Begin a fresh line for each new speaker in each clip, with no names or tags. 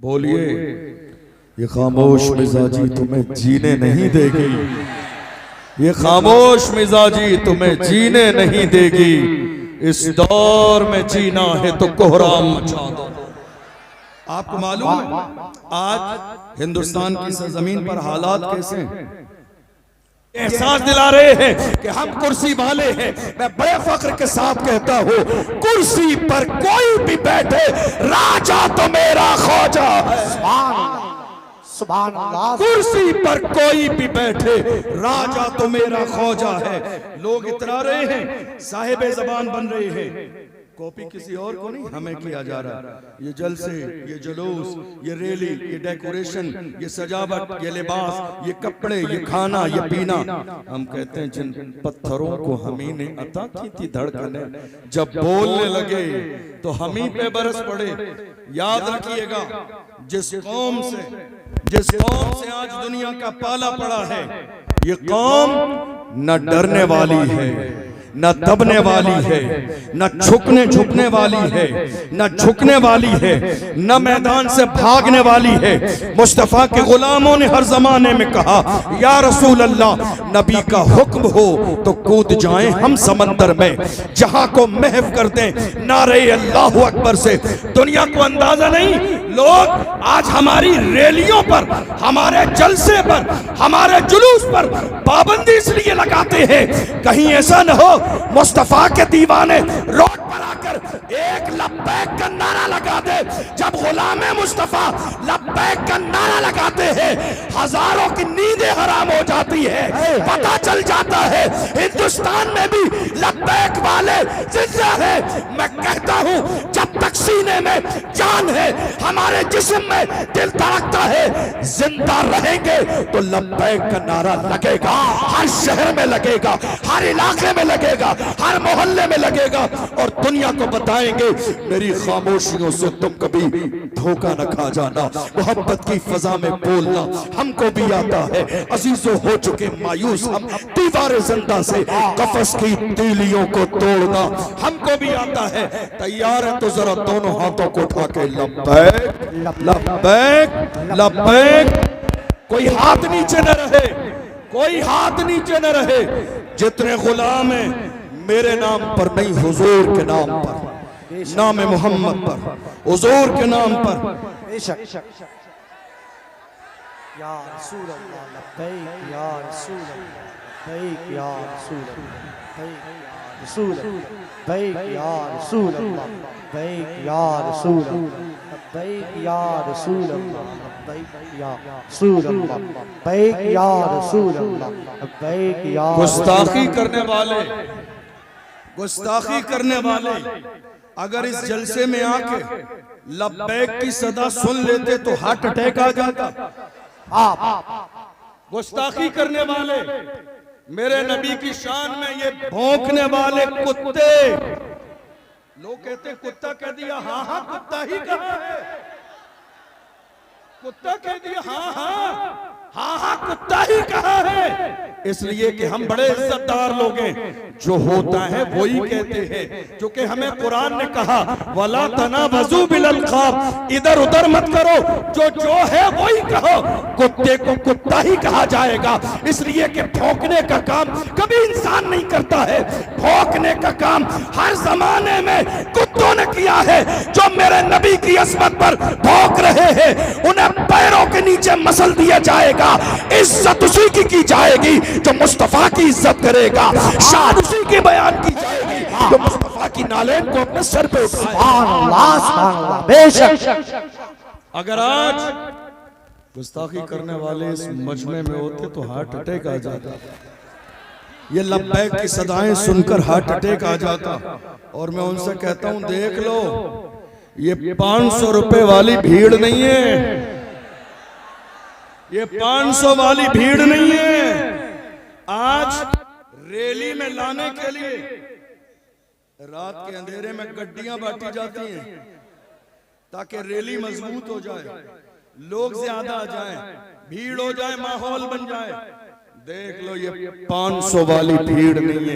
बोलिए, ये खामोश मिजाजी तुम्हें जीने नहीं देगी, ये खामोश मिजाजी तुम्हें जीने नहीं देगी। इस दौर में जीना है तो कोहराम मचा दो। आपको मालूम है आज हिंदुस्तान की सरजमीन पर हालात कैसे हैं? एहसास दिला रहे हैं कि हम कुर्सी वाले हैं। मैं बड़े फख्र के साथ कहता हूं, कुर्सी पर कोई भी बैठे, राजा तो मेरा ख्वाजा है। कुर्सी पर कोई भी बैठे, राजा तो मेरा ख्वाजा है। लोग इतरा रहे हैं, साहिबे जबान बन रहे हैं। कॉपी किसी और को नहीं, हमें किया जा रहा। ये जलसे, ये जुलूस, ये रैली, ये डेकोरेशन, ये सजावट, ये लिबास, ये कपड़े, ये खाना, ये पीना। हम कहते हैं जिन पत्थरों को हमी ने अता की थी धड़कने, जब बोलने लगे तो हमी पे बरस पड़े। याद रखिएगा, जिस कौम से आज दुनिया का पाला पड़ा है, ये कौम न डरने वाली है, न दबने वाली है, न झुकने वाली है, न झुकने वाली है, न मैदान से भागने वाली है। मुस्तफा के गुलामों ने हर जमाने में कहा, या रसूल अल्लाह, नबी का हुक्म हो तो कूद जाएं हम समंदर में, जहां को महव कर दें नारे अल्लाहु अकबर से। दुनिया को अंदाजा नहीं, लोग आज हमारी रैलियों पर, हमारे जलसे पर, हमारे जुलूस पर पाबंदी इसलिए लगाते हैं कहीं ऐसा न हो मुस्तफा के दीवाने रोड पर आकर एक लब्बैक का नारा लगा दे। जब गुलामे मुस्तफा लब्बैक का नारा लगाते हैं, हजारों की नींदें हराम हो जाती है। पता चल जाता है हिंदुस्तान में भी लब्बैक वाले जिंदा है। मैं कहता हूं, जब तक सीने में जान है, हमारे जिस्म में दिल धड़कता है, जिंदा रहेंगे तो लब्बैक का नारा लगेगा। हर शहर में लगेगा, हर इलाके में लगेगा, हर मोहल्ले में लगेगा, और दुनिया को बताएंगे मेरी खामोशियों से तुम कभी धोखा न खा जाना। मोहब्बत की फजा में बोलना हमको भी आता है। अजीजों हो चुके मायूस हम, दीवार जिंदा से कफस की तीलियों को तोड़ना हमको भी आता है। तैयार है तो जरा दोनों हाथों को उठा के लब्बैक लब्बैक लब्बैक। कोई हाथ नीचे न रहे, कोई हाथ नीचे न रहे। जितने गुलाम हैं मेरे नाम पर नहीं, हुजूर के नाम पर, नाम मोहम्मद पर, हुजूर के नाम पर।
या रसूल अल्लाह लब्बैक, या रसूल लब्बैक, या रसूल रसूल लब्बैक, या रसूल लब्बैक, या रसूल लब्बैक, या रसूल लब्बैक, या रसूल लब्बैक, या रसूल लब्बैक, या
गुस्ताखी करने वाले, गुस्ताखी करने वाले अगर इस जलसे में आके लब्बैक की सदा सुन लेते तो हार्ट अटैक आ जाता। गुस्ताखी करने वाले, मेरे नबी की शान में ये भौंकने वाले कुत्ते, लोग कहते कुत्ता कह दिया, हाँ हाँ कुत्ता ही कहा है, कुत्ता कह दिया, हाँ हाँ हाँ हाँ कुत्ता ही कहा है। इसलिए कि हम बड़े इज्जतदार लोग हैं, जो होता है वही कहते हैं। जो कि हमें कुरान ने कहा, वला तनाबजू बिल अलकाब, इधर उधर मत करो, जो है वही कहो। कुत्ते को कुत्ता ही कहा जाएगा, इसलिए कि भौंकने का काम कभी इंसान नहीं करता है। भौंकने का काम हर जमाने में कुत्तों ने किया है। जो मेरे नबी की अजमत पर भौंक रहे हैं, उन्हें पैरों के नीचे मसल दिया जाएगा। इज्जत उसी की जाएगी जो मुस्तफा की इज्जत करेगा। शान उसी की बयान की जाएगी जो मुस्तफा की नालेन को अपने सर पे उठाएगा। बेशक अगर आज गुस्ताखी करने वाले इस मजमे में होते तो हार्ट अटैक आ जाता। ये लब्बैक की सदाएं सुनकर हार्ट अटैक आ जाता। और मैं उनसे कहता हूं, देख लो, ये 500 रुपए वाली भीड़ नहीं है, ये 500 वाली भीड़ नहीं है। आज रैली में लाने के लिए रात के अंधेरे में गड्डियां बांटी जाती हैं ताकि रैली मजबूत हो जाए, लोग ज्यादा आ जाएं, भीड़ हो जाए, माहौल बन जाए। देख लो, ये 500 वाली भीड़ नहीं है,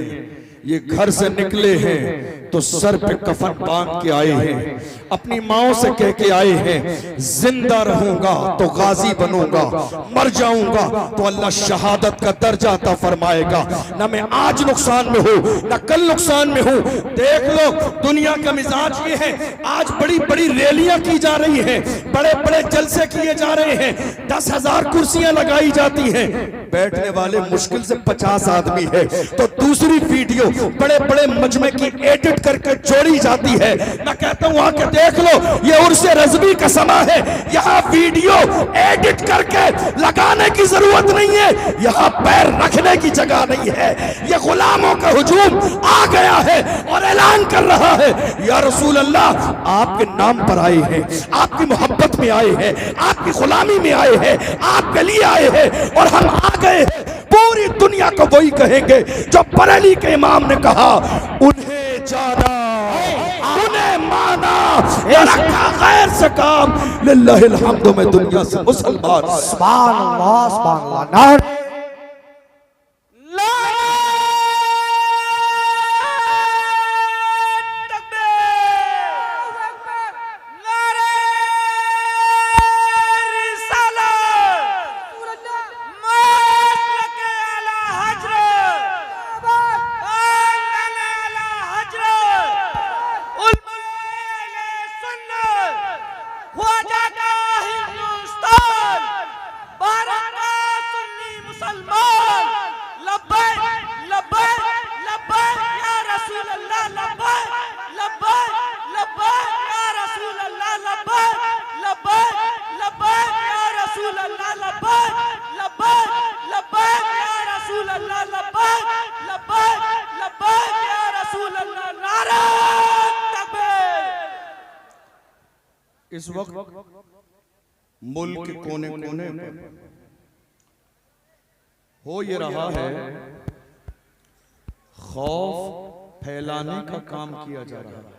ये घर से निकले हैं तो सर पे कफन बांध के आए हैं, अपनी माओ से कह के आए हैं जिंदा रहूंगा तो गाजी बनूंगा, मर जाऊंगा तो अल्लाह शहादत का दर्जा अता फरमाएगा। ना मैं आज नुकसान में हूं ना कल नुकसान में हूं। देख लो दुनिया का मिजाज ये है, आज बड़ी बड़ी रैलियां की जा रही हैं, बड़े बड़े जलसे किए जा रहे हैं, 10,000 कुर्सियां लगाई जाती हैं, बैठने वाले मुश्किल से 50 आदमी है। तो दूसरी वीडियो बड़े बड़े मजमे की एडिट करके जोड़ी जाती है। मैं कहता हूं आके देख लो, ये उर्से रज़वी का समा है, यहाँ वीडियो एडिट करके लगाने की जरूरत नहीं है, यहाँ पैर रखने की जगह नहीं है। ये गुलामों का हुजूम आ गया है और ऐलान कर रहा है या रसूल अल्लाह आपके नाम पर आए हैं, आपकी मोहब्बत में आए हैं, आपकी गुलामी में आए हैं, आपके लिए आए हैं और हम आ गए हैं। पूरी दुनिया को वही कहेंगे जो बरेली के इमाम ने कहा, उन्हें जाना उन्हें माना या रखा गैर से काम, लिल्लाहिल हम्दु में दुनिया से मुसलमान।
सुभान अल्लाह, सुभान अल्लाह। नारे
इस वक्त मुल्क के कोने कोने पर हो ये रहा है, खौफ फैलाने का काम किया जा रहा है।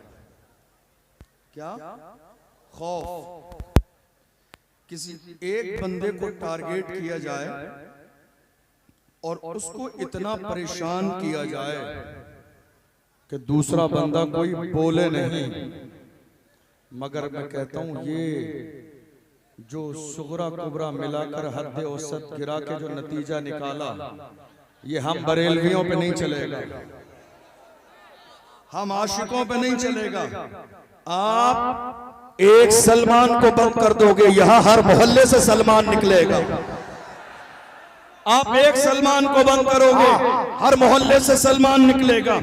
क्या खौफ, किसी एक बंदे को टारगेट किया जाए और उसको इतना परेशान किया जाए कि दूसरा बंदा कोई बोले नहीं। मगर मैं कहता हूं ये जो सुगरा कुबरा मिलाकर हद औसत गिरा के जो नतीजा निकाला, ये हम बरेलवियों पे नहीं चलेगा, हम आशिकों पे नहीं चलेगा। आप एक सलमान को बंद कर दोगे, यहां हर मोहल्ले से सलमान निकलेगा। आप एक सलमान को बंद करोगे, हर मोहल्ले से सलमान निकलेगा।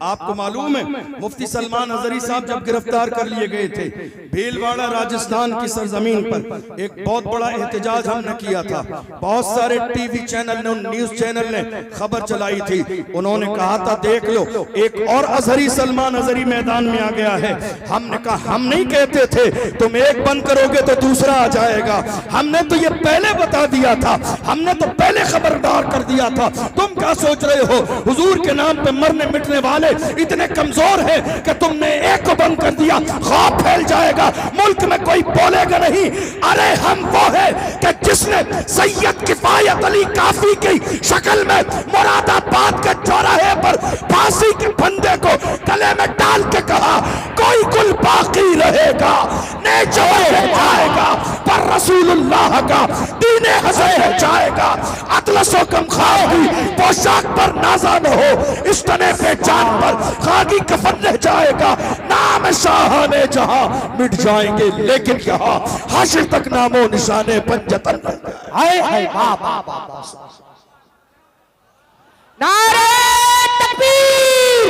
आपको मालूम है मुफ्ती सलमान हजरी साहब जब गिरफ्तार कर लिए गए थे, भीलवाड़ा राजस्थान की सरजमीन पर एक बहुत बड़ा एहतजाज हमने किया था। बहुत सारे टीवी चैनल ने, न्यूज चैनल ने खबर चलाई थी। उन्होंने कहा था देख लो एक और अजहरी सलमान हजरी मैदान में आ गया है। हमने कहा हम नहीं कहते थे तुम एक बंद करोगे तो दूसरा आ जाएगा, हमने तो ये पहले बता दिया था, हमने तो पहले खबरदार कर दिया था। तुम क्या सोच रहे हो हुजूर के नाम पे मरने मिटने वाले इतने कमजोर हैं कि तुमने एक को बंद कर दिया, खौफ फैल जाएगा, मुल्क में कोई बोलेगा नहीं। अरे हम वो है कि जिसने सैयद किफायत अली काफी की शक्ल में मुरादाबाद के चौराहे पर फांसी के फंदे को गले में डाल के कहा कोई कुल बाकी रहेगा, नेचर रह जाएगा पर रसूलुल्लाह का दीने हसन रह जाएगा। अतलसो कम खागी पोशाक पर नाजा न हो, इस तने पे जान पर खागी कफन रह जाएगा। नाम शाहाने जहां मिट जाएंगे लेकिन यहाँ हाशिर तक नामो निशाने पंजतन रह जाए।
नारे तकबीर,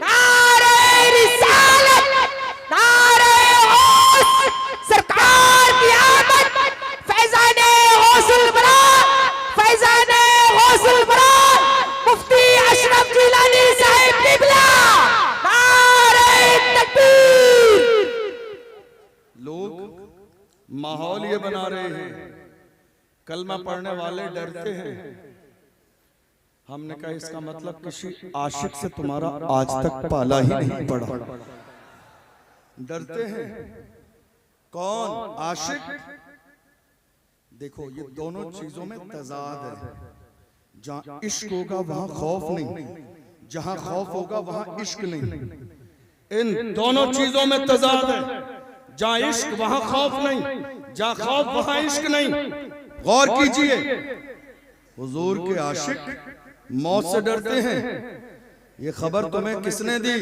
नारे रिसालत, नारे गौस, सरकार की आमद, फैज़ाने गौसुल बरा, फैज़ाने गौसुल बरा, मुफ्ती अशरफ जिलानी साहिब किबला, नारे तकबीर।
लोग माहौल ये बना रहे हैं, कलमा पढ़ने वाले डरते हैं। हमने कहा इसका मतलब किसी आशिक से तुम्हारा आज तक पाला ही नहीं पड़ा। डरते हैं कौन? आशिक। देखो ये दोनों चीजों में तजाद है। जहां इश्क होगा वहां खौफ नहीं, जहां खौफ होगा वहां इश्क नहीं। इन दोनों चीजों में तजाद है। जहां इश्क वहां खौफ नहीं, जहां खौफ वहां इश्क नहीं। गौर कीजिए, हुजूर के आशिक मौत से डरते हैं। ये खबर तुम्हें किसने दी?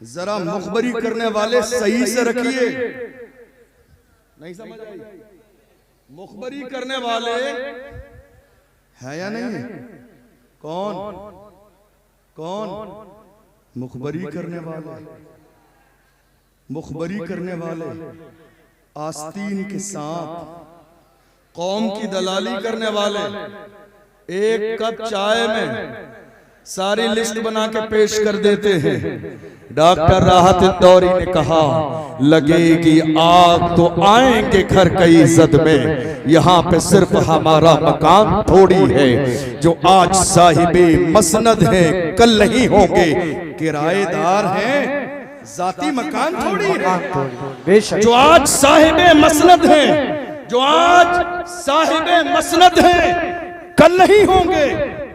जरा मुखबरी करने वाले सही से रखिए। नहीं समझ आई? मुखबरी करने वाले है या नहीं? कौन कौन? मुखबरी करने वाले, मुखबरी करने वाले, आस्तीन के सांप, कौम की दलाली करने वाले, एक कप चाय में सारी लिस्ट बना के पेश कर देते हैं। डॉक्टर राहत इंदौरी ने कहा, लगेगी आग तो आएंगे घर कई इज्जत में, यहाँ पे सिर्फ हमारा मकान थोड़ी है। जो आज साहिबे मसनद है कल नहीं होंगे, किराएदार हैं जाती मकान थोड़ी है। जो आज साहिबे मसनद हैं, जो आज साहिबे मसनद हैं कल नहीं होंगे,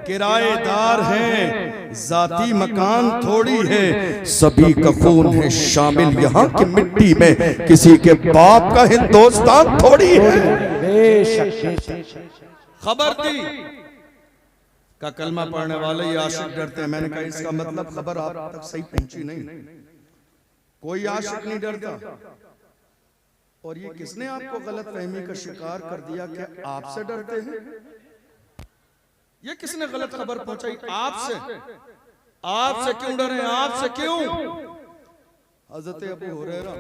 किराएदार हैं जाती मकान थोड़ी है। सभी का खून है शामिल यहाँ की मिट्टी में, किसी के बाप का हिंदुस्तान थोड़ी है। खबर दी का कलमा पढ़ने वाले ये आशिक डरते हैं। मैंने कहा इसका मतलब खबर आप तक सही पहुंची नहीं। कोई आशिक नहीं डरता। और ये किसने आपको गलत फहमी का शिकार कर दिया कि आपसे डरते हैं? ये किसने गलत खबर पहुंचाई? आपसे। आपसे क्यों डरे? आपसे क्यों? हज़रत अबू हुरैरा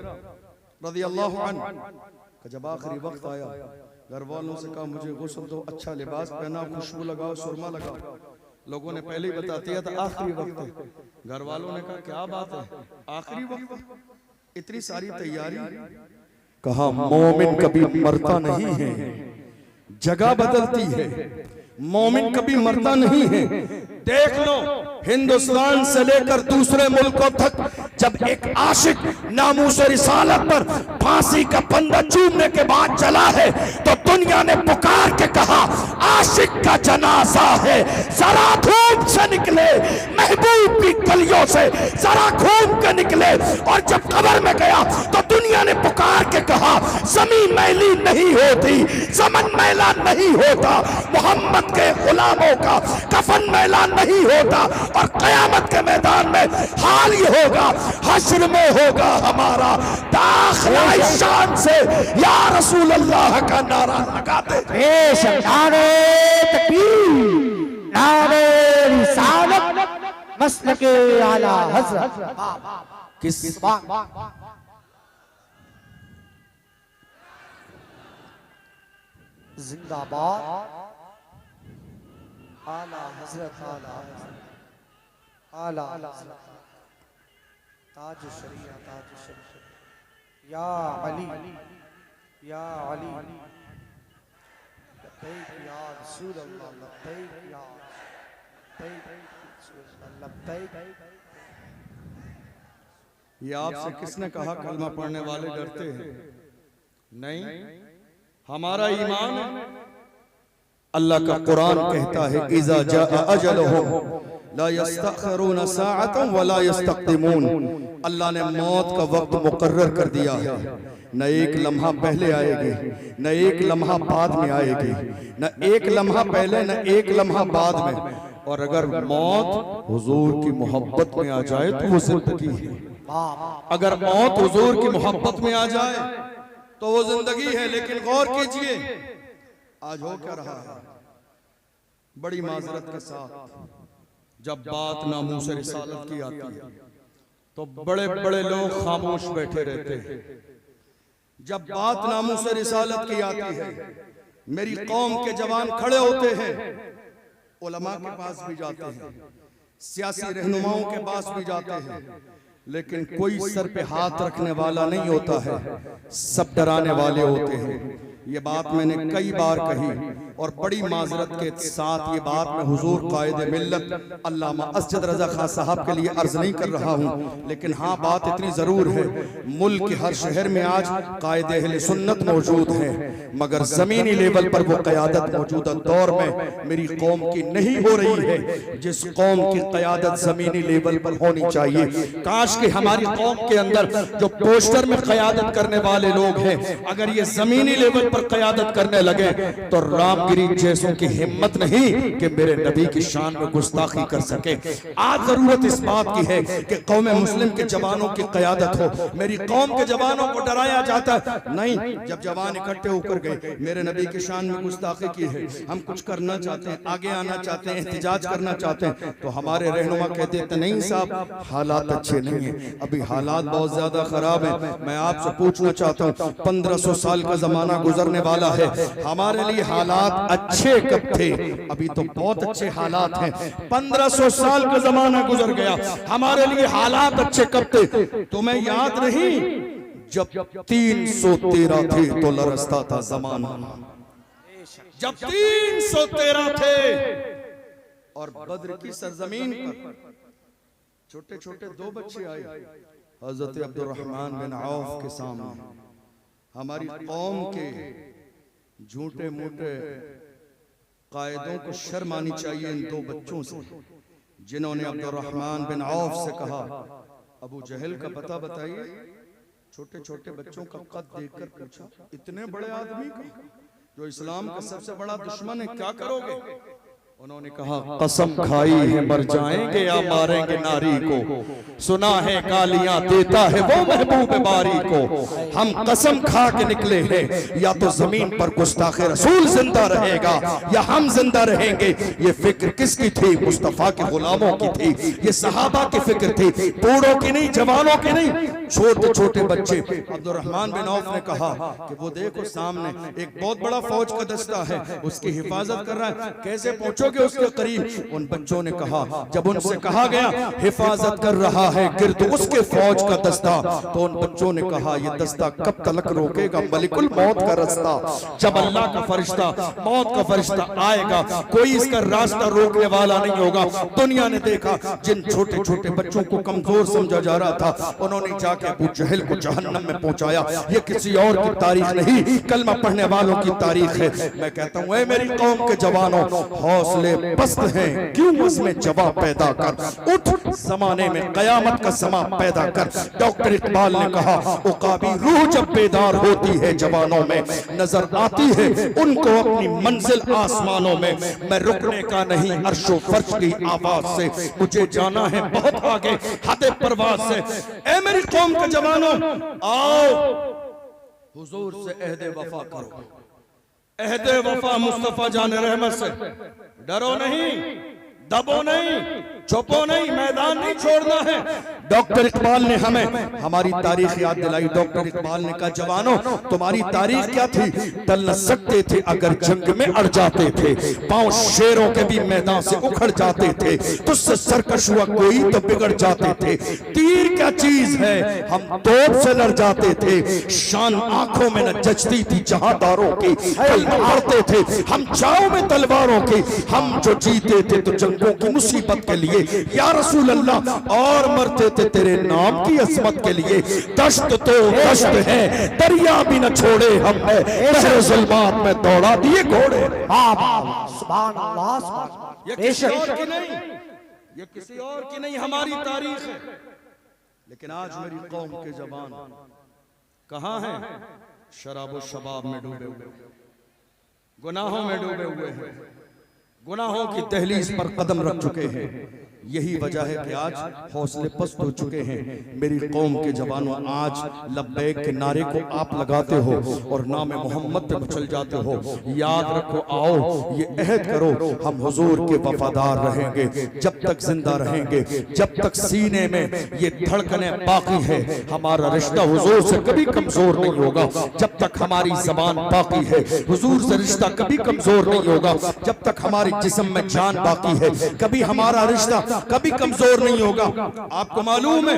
रज़ियल्लाहु अन्हु जब आखिरी वक्त आया, घर वालों से कहा मुझे गुस्ल दो, अच्छा लिबास पहना, खुशबू लगाओ, सुरमा लगाओ। लोगों ने पहले ही बता दिया था आखिरी वक्त है। घर वालों ने कहा क्या बात है, आखिरी वक्त, इतनी सारी तैयारी। कहा मोमिन कभी मरता नहीं है, जगह बदलती है। मोमिन कभी मरता नहीं है। देख लो, हिंदुस्तान से लेकर दूसरे मुल्कों तक जब एक आशिक नामूस रिसालत पर फांसी का फंदा चूमने के बाद चला है, तो दुनिया ने पुकार के कहा आशिक का जनाजा है, जरा धूप से निकले, महबूब की गलियों से जरा घूम के निकले। और जब कब्र में गया तो दुनिया ने पुकार के कहा जमीन मैली नहीं होती, ज़मन मैला नहीं होता, मोहम्मद के गुलामों का कफन मैला नहीं होता। और कयामत के मैदान में हाल ये होगा, हश्र में होगा हमारा दाखिला इस शान से या रसूल अल्लाह का नारा लगाते।
नारे तकबीर, नारे रिसालत, मसलके आला हज़रत।
किस
जिंदाबाद आला हज़रत, आला आला ताज शरीया, ताज शरीया, या अली, या अली, लब्बैक या रसूल अल्लाह, लब्बैक या लब्बैक।
ये आपसे किसने कहा कलमा पढ़ने वाले डरते हैं? नहीं, हमारा ईमान है। अल्लाह का कुरान कहता है इज़ा जाअ अजलुहुम ला यस्तअखिरून साअतन वला यस्तक़दिमून। अल्लाह ने मौत का वक्त मुकर्रर कर दिया है। न एक लम्हा पहले आएगी, न एक लम्हा बाद में आएगी, न एक लम्हा पहले, न एक लम्हा बाद में। और अगर मौत हुजूर की मोहब्बत में आ जाए तो वो जिंदगी है। अगर मौत हुजूर की मोहब्बत में आ जाए तो वो जिंदगी है। लेकिन गौर कीजिए आज हो क्या रहा है। बड़ी माजरत के साथ जब बात नामूस रिसालत की आती है तो बड़े बड़े लोग खामोश बैठे रहते हैं। जब बात नामूस रिसालत की आती है, मेरी कौम के जवान खड़े होते हैं, उलमा के पास भी जाते हैं, सियासी रहनुमाओं के पास भी जाते हैं, लेकिन कोई सर पे हाथ रखने वाला नहीं होता है, सब डराने वाले होते हैं। ये बात मैंने कई बार कही और बड़ी माजरत के साथ ये बात मैं हुजूर कायदे मिल्लत अल्लामा असजद रजा खान साहब के लिए अर्ज नहीं कर रहा हूँ, लेकिन हाँ बात इतनी जरूर है, मुल्क के हर शहर में आज कायदे अहले सुन्नत मौजूद है, मगर जमीनी लेवल पर वो क़यादत मौजूदा दौर में मेरी कौम की नहीं हो रही है जिस कौम की क़यादत जमीनी लेवल पर होनी चाहिए। काश कि हमारी कौम के अंदर जो पोस्टर में क़यादत करने वाले लोग हैं, अगर ये जमीनी लेवल पर क़यादत करने लगे तो रामगिरी जैसों की हिम्मत नहीं कि मेरे नबी की शान में गुस्ताखी कर सके। आज जरूरत इस बात की है कि कौम मुस्लिम के जवानों की क़यादत हो। मेरी कौम के जवानों को डराया जाता है, नहीं, जब जवान इकट्ठे होकर गए मेरे नबी की शान में गुस्ताखी की है, हम कुछ करना चाहते हैं, आगे आना चाहते हैं, एहतिजाज करना चाहते हैं, तो हमारे रहनुमा कहते हैं नहीं साहब हालात अच्छे नहीं है, अभी हालात बहुत ज्यादा खराब है। मैं आपसे पूछना चाहता हूँ 1500 साल का जमाना गुजरने वाला है, हमारे लिए हालात अच्छे कब थे? अभी तो बहुत अच्छे हालात हैं। 1500 साल का जमाना गुजर गया, हमारे लिए हालात अच्छे कब थे? तुम्हें याद नहीं जब 313 थे तो लरसता था जमाना, जब 313 थे और बद्र की सरजमीन पर छोटे छोटे 2 बच्चे आए हजरत अब्दुर्रहमान बिन औफ के सामने। हमारी कौम के झूठे मूठे कायदों को शर्म आनी चाहिए इन 2 बच्चों से, जिन्होंने अब्दुर्रहमान बिन औफ से कहा अबू जहल का पता बताइए। छोटे छोटे बच्चों का कद देखकर पूछा इतने बड़े आदमी का जो इस्लाम का सबसे बड़ा दुश्मन है, क्या करोगे? उन्होंने कहा कसम खाई है मर जाएंगे या मारेंगे नारी को, सुना है गालियां देता है वो महबूब बारी को, हम कसम खा के निकले हैं या तो जमीन पर गुस्ताखे रसूल जिंदा रहेगा या हम जिंदा रहेंगे। ये फिक्र किसकी थी? मुस्तफा के गुलामों की थी, ये सहाबा की फिक्र थी, बूढ़ों की नहीं, जवानों की नहीं, छोटे छोटे बच्चे। अब्दुर्रहमान बिन औफ ने कहा कि वो देखो सामने एक बहुत बड़ा फौज का दस्ता है, उसकी हिफाजत कर रहा है, कैसे पहुंचोगे उसके करीब? उन बच्चों ने कहा, जब उनसे कहा गया हिफाजत कर रहा है गिर्द उसके फौज का दस्ता, तो उन बच्चों ने कहा ये दस्ता कब तक रोकेगा मलिकुल मौत का रास्ता? जब अल्लाह का फरिश्ता मौत का फरिश्ता आएगा कोई इसका रास्ता रोकने वाला नहीं होगा। दुनिया ने देखा जिन छोटे छोटे बच्चों को कमजोर समझा जा रहा था, उन्होंने जाके अबू जहल को जहन्नम में पहुंचाया। ये किसी और की तारीख नहीं, कलमा पढ़ने वालों की तारीख है। मैं कहता हूं ऐ मेरी कौम के जवानों, हौसले पस्त हैं क्यों उसमें जवाब पैदा कर, उठ जमाने में कयामत का समा पैदा कर। डॉक्टर इकबाल ने कहा उकाबी रूह जब बेदार होती है जवानों में, नजर आती है उनको अपनी मंजिल आसमानों में। मैं रुकने का नहीं अर्शो फर्श की आवाज से, मुझे जाना है बहुत आगे हद परवाज से। ऐ मेरी कौम के जवानों आओ हुजूर से अहद वफा करो, अहद वफा मुस्तफा जान रहमत से। डरो नहीं, दबो नहीं, छुपो नहीं, मैदान नहीं छोड़ना है। डॉक्टर इकबाल ने हमें हमारी तारीख याद दिलाई। डॉक्टर इकबाल ने कहा जवानों तुम्हारी तारीख क्या थी? टल न सकते थे अगर जंग में अड़ जाते थे, पांव शेरों के भी मैदान से उखड़ जाते थे, तुझसे सरकश हुआ कोई तो बिगड़ जाते थे। तीर क्या चीज है हम तोप से लड़ जाते थे, शान आंखों में न जचती थी जहांदारों की, मारते थे हम चाव में तलवारों की। हम जो जीते थे तो जंगों की मुसीबत के लिए या रसूल अल्लाह, और मरते थे तेरे नाम की अजमत के लिए। दश्त तो दश्त है दरिया भी न छोड़े हम है, जुल्मात में दौड़ा दिए घोड़े।
सुभान अल्लाह, सुभान अल्लाह।
ये किसी और की नहीं, ये किसी और की नहीं, हमारी तारीख है। लेकिन आज मेरी कौम के जवान कहां हैं? शराब शबाब में डूबे हुए, गुनाहों में डूबे हुए हैं, गुनाहों की दहलीज पर कदम रख चुके हैं। यही वजह है कि आज हौसले पस्त हो चुके हैं। मेरी कौम के जवानों आज लब्बैक के नारे को आप लगाते हो और नाम मोहम्मद पे मचल जाते हो। याद रखो, आओ ये अहद करो हम हुजूर के वफादार रहेंगे जब तक जिंदा रहेंगे, जब तक सीने में ये धड़कने बाकी है। हमारा रिश्ता हुजूर से कभी कमजोर नहीं होगा जब तक हमारी जबान बाकी है। हुजूर से रिश्ता कभी कमजोर नहीं होगा जब तक हमारे जिस्म में जान बाकी है। कभी हमारा रिश्ता कभी कमजोर नहीं होगा। आपको मालूम है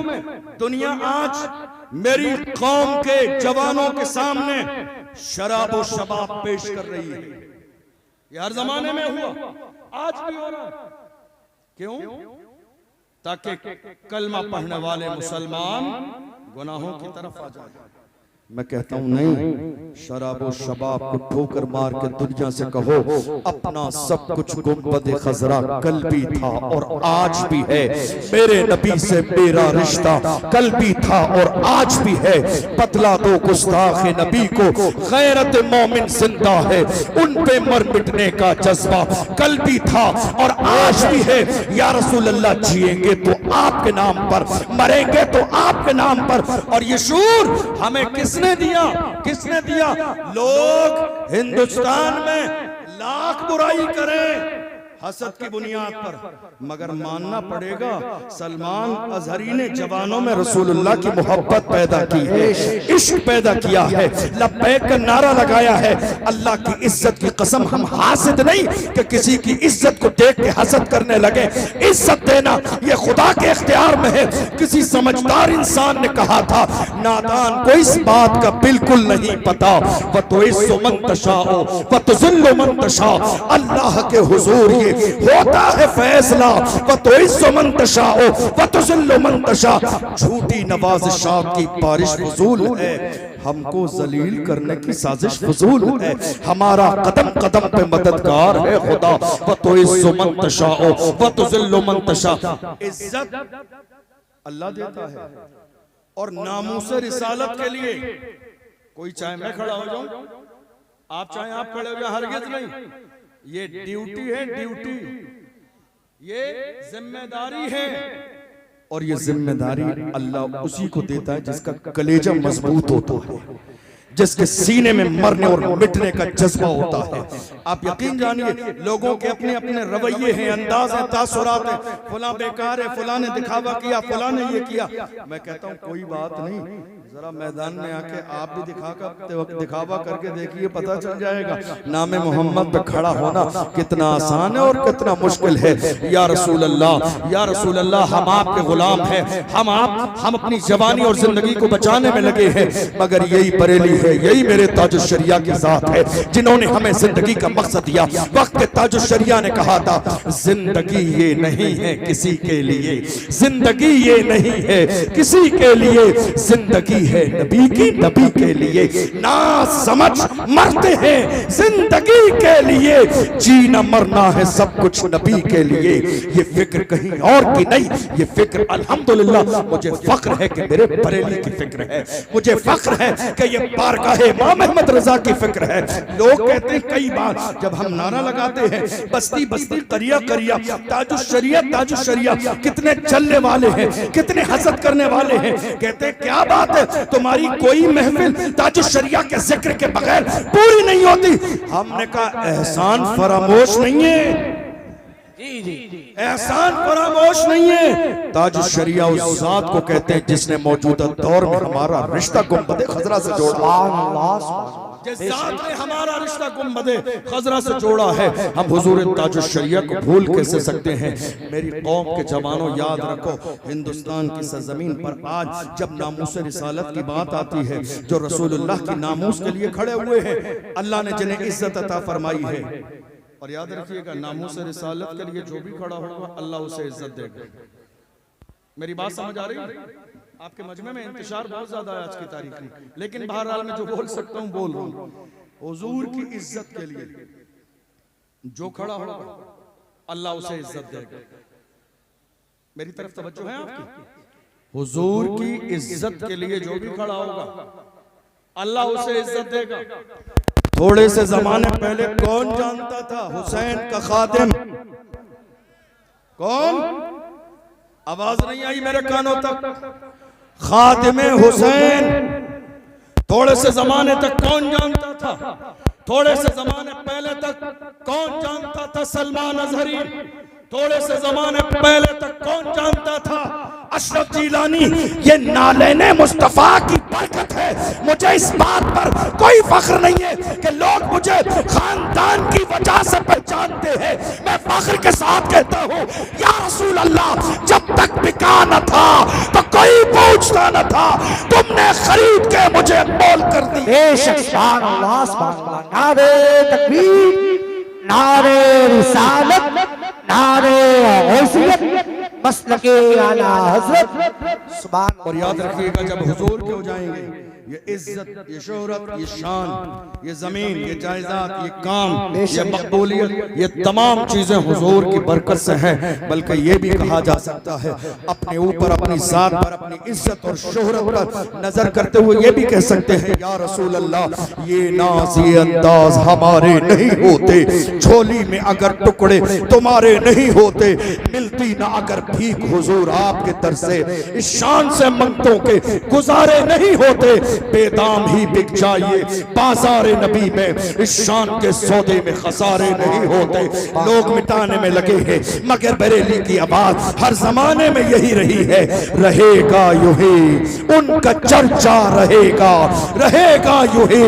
दुनिया आज मेरी कौम के जवानों के सामने शराब और शबाब पेश कर रही है। ये हर जमाने में हुआ, आज भी हो रहा है। क्यों? ताकि कलमा पढ़ने वाले मुसलमान गुनाहों की तरफ आ जाए। मैं कहता हूं नहीं, शराबो शबाब को ठोकर मार के दुनिया से कहो अपना सब कुछ गुंबद खजरा कल भी था और आज भी है। मेरे नबी से मेरा रिश्ता कल भी था और आज भी है। बतला दो गुस्ताख नबी को गैरत मोमिन जिंदा है, उन पे मर मिटने का जज्बा कल भी था और आज भी है। या रसूल अल्लाह, जिएंगे तो आपके नाम पर, मरेंगे तो आपके नाम पर। और ये शूर हमें किसने दिया? किसने दिया? लोग हिंदुस्तान में लाख बुराई करें हसद की बुनियाद पर, मगर मानना पड़ेगा सलमान अजहरी ने जवानों में रसूलुल्लाह की मोहब्बत पैदा की है, इश्क पैदा किया है, लब्बैक का नारा लगाया है। अल्लाह की इज्जत की कसम, हम हासिद नहीं कि किसी की इज्जत को देख के हसद करने लगे। इज्जत देना ये खुदा के इख्तियार में है। किसी समझदार इंसान ने कहा था, नादान को इस बात का बिल्कुल नहीं पता, वतुइस्सु मन तशाओ वतुज़िल्लु मन तशा। अल्लाह के हुजूर ये होता है फैसला, वतुइस्सु मन तशाओ वतुज़िल्लु मन तशा। झूठी नवाज़िशात की बारिश फजूल है, हमको जलील करने की साजिश फजूल है। हमारा कदम कदम पे मददगार है खुदा, वतुइस्सु मन तशाओ वतुज़िल्लु मन तशा। इज्जत अल्लाह देता है और नामूस रिसालत के लिए कोई चाहे मैं खड़ा हो जाऊं, आप चाहे आप खड़े हो, हरगिज नहीं। ये ड्यूटी है, ड्यूटी, ये जिम्मेदारी है। और ये जिम्मेदारी अल्लाह उसी को देता है जिसका कलेजा मजबूत होता है, जिसके सीने में मरने और मिटने का जज्बा होता है। आप यकीन जानिए, लोगों के अपने अपने रवैये हैं, अंदाज हैं, तासुरात हैं। फला बेकार है, फला ने दिखावा किया, फला ने ये किया। मैं कहता हूँ कोई बात नहीं, जरा मैदान में आके आप भी दिखावा करके देखिए, पता चल जाएगा नामे मोहम्मद पे खड़ा होना कितना आसान है और कितना मुश्किल है। या रसूल अल्लाह, या रसूल अल्लाह, हम आपके गुलाम हैं, हम अपनी जवानी और जिंदगी को बचाने में लगे हैं, मगर यही बरेली है, यही मेरे ताजुश शरिया की जात है जिन्होंने हमें जिंदगी का मकसद दिया। वक्त के ताजुश शरिया ने कहा था, जिंदगी ये नहीं है किसी के लिए, जिंदगी ये नहीं है किसी के लिए, जिंदगी है नबी की, नबी के लिए। ना समझ मरते हैं जिंदगी के लिए, जीना मरना है सब कुछ नबी के लिए। ये फिक्र कहीं और की नहीं, ये फिक्र अल्हम्दुलिल्लाह मुझे फख्र है कि मेरे बरेली की फिक्र है, मुझे फख्र है कि ये बारगाहे इमाम अहमद रजा की फिक्र है। लोग कहते हैं कई बार जब हम नारा लगाते हैं, बस्ती बस्ती करिया करिया, ताजुश शरिया ताजुश शरिया, कितने चलने वाले हैं, कितने हसद करने वाले हैं। कहते हैं क्या बात है, तुम्हारी कोई महफिल ताजुश शरिया के जिक्र के बगैर पूरी नहीं होती। हमने कहा एहसान फरामोश नहीं है,
जी जी,
एहसान फरामोश नहीं है। ताजुश शरिया उस जात को कहते हैं जिसने मौजूदा दौर में हमारा रिश्ता गुंबदे खजरा से जोड़ा, जिस जात ने हमारा रिश्ता गुंबदे खजरा से जोड़ा है। हम हुजूर ताजुश शरिया को भूल कैसे सकते हैं। मेरी कौम के जवानों, याद रखो, हिंदुस्तान की सरजमीन पर आज जब नामूस रिसालत की बात आती है, जो रसूलुल्लाह की नामूस के लिए खड़े हुए हैं, अल्लाह ने जिन्हें इज्जत अता फरमाई है। और याद रखिएगा, नामूस रिसालत के लिए जो भी खड़ा होगा अल्लाह उसे इज्जत देगा। मेरी बात समझ आ रही है? आपके मजमे में इंतशार बहुत ज्यादा है आज की तारीख में, लेकिन बहरहाल मैं जो बोल सकता हूँ बोल रहा हूँ। हुजूर की इज्जत के लिए जो खड़ा होगा अल्लाह उसे इज्जत देगा। मेरी तरफ तवज्जो है आपकी? हुजूर की इज्जत के लिए जो भी खड़ा होगा अल्लाह उसे इज्जत देगा। थोड़े से जमाने पहले कौन जानता था हुसैन का खादिम कौन? आवाज नहीं आई मेरे कानों तक। खादिमे हुसैन थोड़े से जमाने तक कौन जानता था? थोड़े से जमाने पहले तक कौन जानता था सलमान अजहरी? थोड़े से जमाने पहले तक कौन जानता था अशरफ जिलानी? ये नालेने मुस्तफा की बरकत है। मुझे इस बात पर कोई फख्र नहीं है कि लोग मुझे खानदान की वजह से पहचानते हैं। मैं फख्र के साथ कहता हूँ, या रसूल अल्लाह, जब तक बिका न था तो कोई पूछता न था, तुमने खरीद के मुझे मोल कर दी।
बेशक, सुभान अल्लाह, सुभान अल्लाह, नारे तकबीर,
नारे रिसालत, नारे गौसियत, मसलके आला हजरत। सुभान।
और याद रखिएगा जब हुजूर के हो जाएंगे, ये इज्जत, ये शोहरत, ये शान, ये जमीन, ये जायदाद, ये काम, ये मकबूलियत, ये तमाम चीजें हुजूर की बरकत से हैं। बल्कि ये भी कहा जा सकता है अपने ऊपर, अपनी जात पर, अपनी इज्जत और शोहरत पर नजर करते हुए ये भी कह सकते हैं, या रसूल अल्लाह, ये नाज, ये अंदाज हमारे नहीं होते, झोली में अगर टुकड़े तुम्हारे नहीं होते, मिलती ना अगर भीख हुजूर आपके दर से, इस शान से मंगतों के गुजारे नहीं होते, बेदाम ही बिक जाइए बाजार नबी में, इस शान के सौदे में खसारे नहीं होते। लोग मिटाने में लगे हैं मगर बरेली की आवाज हर जमाने में यही रही है, रहेगा यूं ही उनका चर्चा रहेगा, रहेगा यूं ही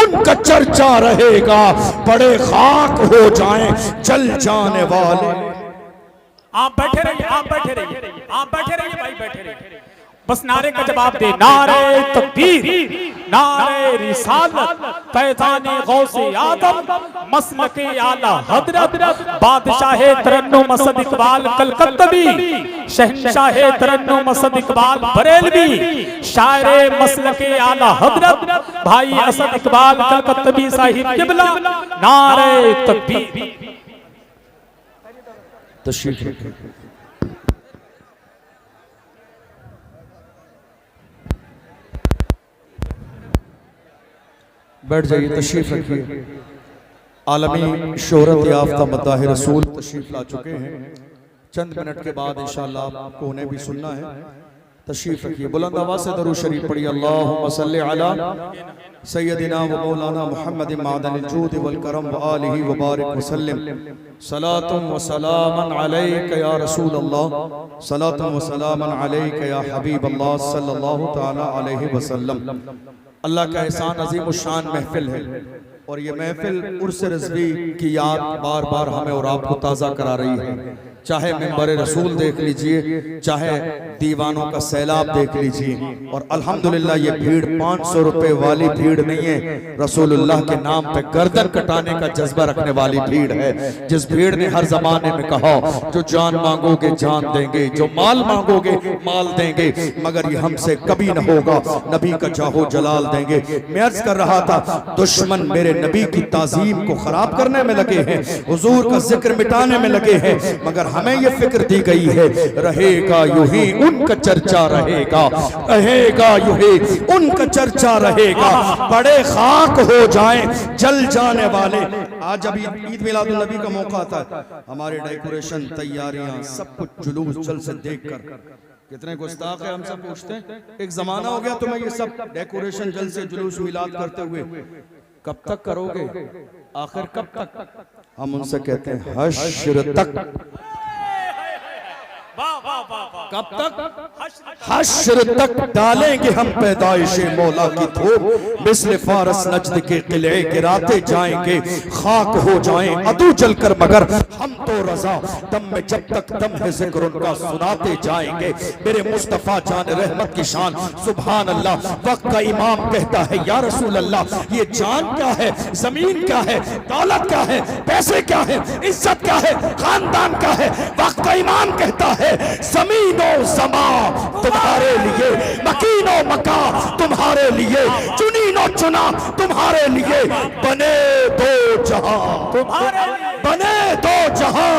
उनका चर्चा रहेगा, बड़े खाक हो जाएं जल जाने वाले।
आप बैठे रहिए, आप बैठे रहिए, आप बैठे रहिए भाई, बैठे रहिए। बस नारे का जवाब दे, नारे तकबीर, नारे रिसालत, पैजाने गौसे आदम, मसलके आला हजरत, बादशाहे तरन्नुम असद इकबाल कलकत्तवी, शहंशाहे तरन्नुम असद इकबाल बरेलवी, शायरे मसलके आला हजरत भाई असद इकबाल कलकत्तवी साहिब किबला। नारे तकबीर।
तशरीफ रखिए। बैठ जाइए, तशरीफ रखिए। आलमी शोहरत याफ्ता मद्दाह रसूल तशरीफ ला चुके हैं। चंद मिनट के बाद इंशाअल्लाह आपको उन्हें भी सुनना है। तशरीफ रखिए, बुलंद आवाज से दरूद शरीफ पढ़िए। अल्लाहुम्मा सल्लि अला सय्यदिना व मौलाना मुहम्मद मादनिल जूद वल करम व आलिहि व बारिक वसल्लम। सलातुम व सलामन अलैका या रसूल अल्लाह, सलातुम व सलामन अलैका या हबीब अल्लाह सल्लल्लाहु तआला अलैहि वसल्लम। अल्लाह का एहसान अजीम शान महफिल है और ये महफिल उर्स रिज़वी की याद बार बार हमें और आपको ताज़ा करा रही है। चाहे मिंबर रसूल देख लीजिए, चाहे दीवानों का सैलाब देख लीजिए, और अल्हम्दुलिल्लाह ये भीड़ 500 रुपए वाली भीड़ नहीं है, रसूलुल्लाह के नाम पे गर्दन कटाने का जज्बा रखने वाली भीड़ है। जिस भीड़ ने हर जमाने में कहा, जो जान मांगोगे जान देंगे, जो माल मांगोगे माल देंगे, मगर ये हमसे कभी न होगा, नबी का जाहो जलाल देंगे। मैं अर्ज कर रहा था, दुश्मन मेरे नबी की ताजीम को खराब करने में लगे हैं, हुजूर का जिक्र मिटाने में लगे हैं, मगर हमें ये फिक्र दी गई है, रहेगा यूं ही उनका चर्चा रहेगा, रहेगा यूं ही उनका चर्चा रहेगा, बड़े खाक हो जाएं जल जाने वाले। आज जब ईद मिलादुन नबी का मौका आता है, हमारे डेकोरेशन, तैयारियां, सब कुछ जुलूस जल से देखकर कितने गुस्ताख है, हम सब पूछते हैं। एक जमाना हो गया तुम्हें ये सब डेकोरेशन जल से जुलूस मिलाद करते हुए, कब तक करोगे, आखिर कब तक? हम उनसे कहते हैं हश्र तक। कब तक? हश्र तक डालेंगे हम पैदाइशे मौला की धूप, मिस्ल फारस नजद के किले गिराते जाएंगे, खाक हो जाएं अदू जलकर, मगर हम तो रजा दम में जब तक दम है जिक्र उनका सुनाते जाएंगे। मेरे मुस्तफा जान रहमत की शान, सुभान अल्लाह। वक्त का इमाम कहता है, या रसूल अल्लाह, ये जान क्या है, जमीन क्या है, दौलत क्या है, पैसे क्या है, इज्जत क्या है, खानदान क्या है? वक्त का इमाम कहता है, जमीनो समा तुम्हारे लिए, मकीनो मका तुम्हारे लिए, चुनीनो चुना तुम्हारे लिए, बने दो जहां तुम्हारे, बने दो जहां।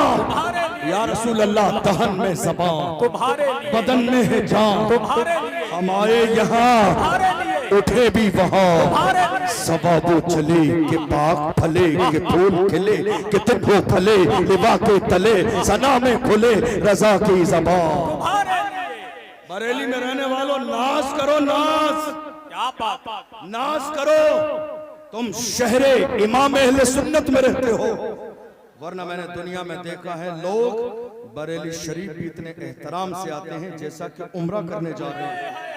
या रसूल अल्लाह, दहन में ज़बान तुम्हारे, बदन में है जान तुम्हारे, हमारे यहाँ उठे भी वहाँ, सवाबो चले के बाग फले, के फूल खिले, के तिब्बो फले, लिबा के तले, सना में खुले रजा की ज़बान। बरेली में रहने वालों, नाज करो, नाज, क्या बात, नाज करो। तुम शहरे इमाम अहले सुन्नत में रहते हो, वरना मैंने दुनिया में देखा है लोग बरेली शरीफ भी इतने एहतराम से आते हैं जैसा कि उम्रा करने जा रहे हैं।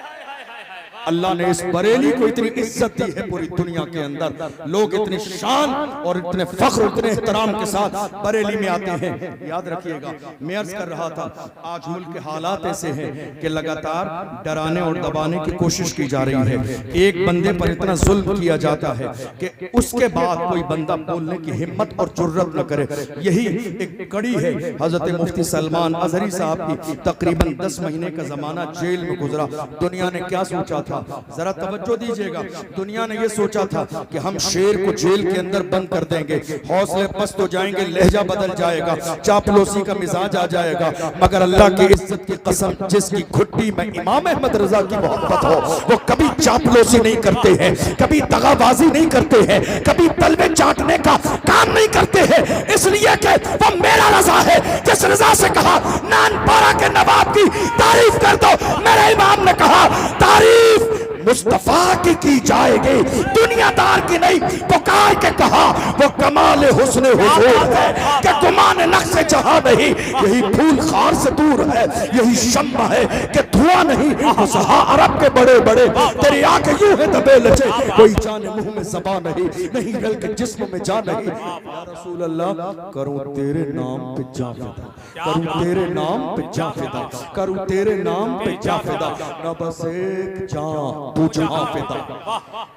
अल्लाह ने इस बरेली को इतनी इज्जत दी है पूरी दुनिया के अंदर। लोग इतनी शान और इतने फख्र इतने एहतराम के साथ बरेली में आते हैं। याद रखिएगा, मैं अर्ज कर रहा था आज मुल्क के हालात ऐसे हैं कि लगातार डराने और दबाने की कोशिश की जा रही है। एक बंदे पर इतना जुल्म किया जाता है कि उसके बाद कोई बंदा बोलने की हिम्मत और जुर्रत न करे। यही एक कड़ी है हजरत मुफ्ती सलमान अजहरी साहब की। तकरीबन 10 महीने का जमाना जेल में गुजरा। दुनिया ने क्या सोचा था, जरा तवज्जो दीजिएगा। दुनिया ने यह सोचा था कि हम शेर को जेल के अंदर बंद कर देंगे, हौसले पस्त हो जाएंगे, लहजा बदल जाएगा, चापलूसी का मिजाज आ जाएगा। मगर अल्लाह की इज्जत की कसम, जिसकी घुट्टी में इमाम अहमद रजा की मोहब्बत हो, वो कभी चापलूसी नहीं करते हैं, कभी दगाबाजी नहीं करते हैं, कभी तलवे चाटने का काम नहीं करते हैं। इसलिए कि वो मेरा रजा है। जिस रजा से कहा नानपारा के नवाब की तारीफ कर दो, मेरे इमाम ने कहा तारीफ मुस्तफा की जाएगी, दुनियादार की नहीं। पुकार के कहा वो कमाल हुस्न हुजूर है कि गुमान नक्श जहां नहीं, यही फूल खार से दूर है, यही शम्मा है कि धुआं नहीं। सहा अरब के बड़े बड़े तेरी आंखें यूं है दबे लचे, कोई जाने मुंह में ज़बान नहीं, नहीं गल के जिस्म में जान नहीं। या रसूल अल्लाह करूं तेरे नाम पे जा फिदा, करूं तेरे नाम पे जा फिदा, करूं तेरे नाम पे जा फिदा, न बस एक जान तू जहां फिदा,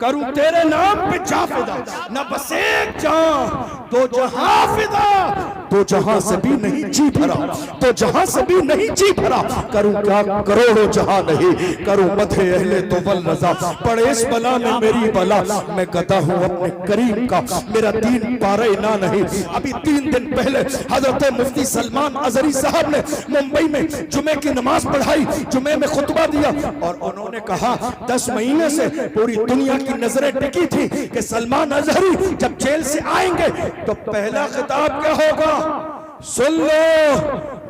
करूं तेरे नाम पे जा फिदा, न बस एक जान तो जहां फिदा। तो जहां से भी नहीं जी भरा, तो जहां से भी नहीं जी भरा, करूं क्या करोड़ों जहां नहीं, करूं मथे अहले तो वल रजा। पड़े इस बला में मेरी बला, मैं गदा हूं अपने करीम का, मेरा दीन पारे ना नहीं। अभी 3 दिन पहले हजरत मुफ्ती सलमान अजहरी साहब ने मुंबई में जुमे की नमाज पढ़ाई, जुमे में खुतबा दिया और उन्होंने कहा 10 महीने से पूरी दुनिया की नजरें टिकी थी कि सलमान अजहरी जब जेल से आएंगे तो पहला खिताब क्या होगा। सुन लो,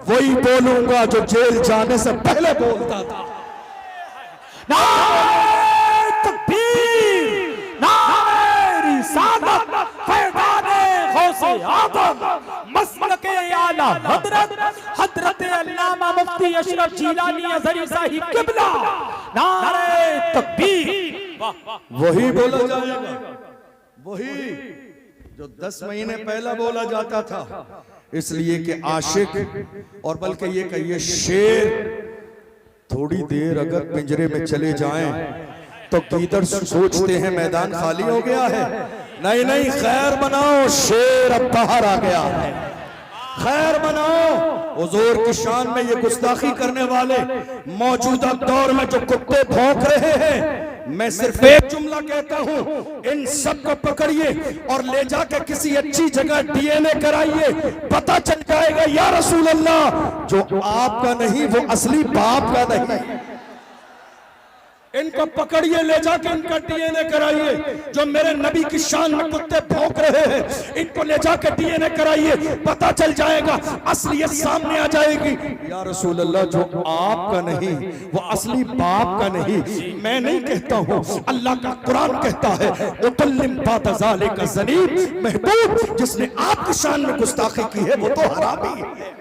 वही बोलूंगा जो जेल जाने से पहले बोलता था।
नारे तकबीर, नारे रिसालत, फैज़ाने गौसे आज़म, मसलके आला हजरत, हजरत अल्लामा मुफ्ती अशरफ जीलानी अज़हरी साहिब क़िबला। नारे तकबीर,
वही बोला जाएगा, वही जो 10 महीने पहला बोला जाता था। इसलिए कि आशिक और बल्कि ये कहिए शेर थोड़ी देर अगर पिंजरे में चले जाएं तो गीदड़ सोचते हैं मैदान खाली हो गया है। नहीं नहीं, खैर मनाओ, शेर अब बाहर आ गया है, खैर मनाओ। हुजूर की शान में ये गुस्ताखी करने वाले मौजूदा दौर में जो कुत्ते भौंक रहे हैं, मैं सिर्फ एक जुमला कहता हूं, इन सब को पकड़िए और ले जाकर किसी अच्छी जगह डीएनए कराइए, पता चल जाएगा या रसूल अल्लाह जो आपका नहीं वो असली बाप का नहीं। इनको पकड़िए, ले जाके इनका डीएनए कराइए। जो मेरे नबी की शान में कुत्ते भौंक रहे हैं, इनको ले जाके डीएनए कराइए, पता चल जाएगा, असलियत सामने आ जाएगी। या रसूल अल्लाह जो आपका नहीं वो असली बाप का नहीं। मैं नहीं कहता हूँ, अल्लाह का कुरान कहता है, उतल्लिम बादा ज़ालिका ज़नीब, महबूब जिसने आपकी शान में गुस्ताखी की है वो तो हरामी है।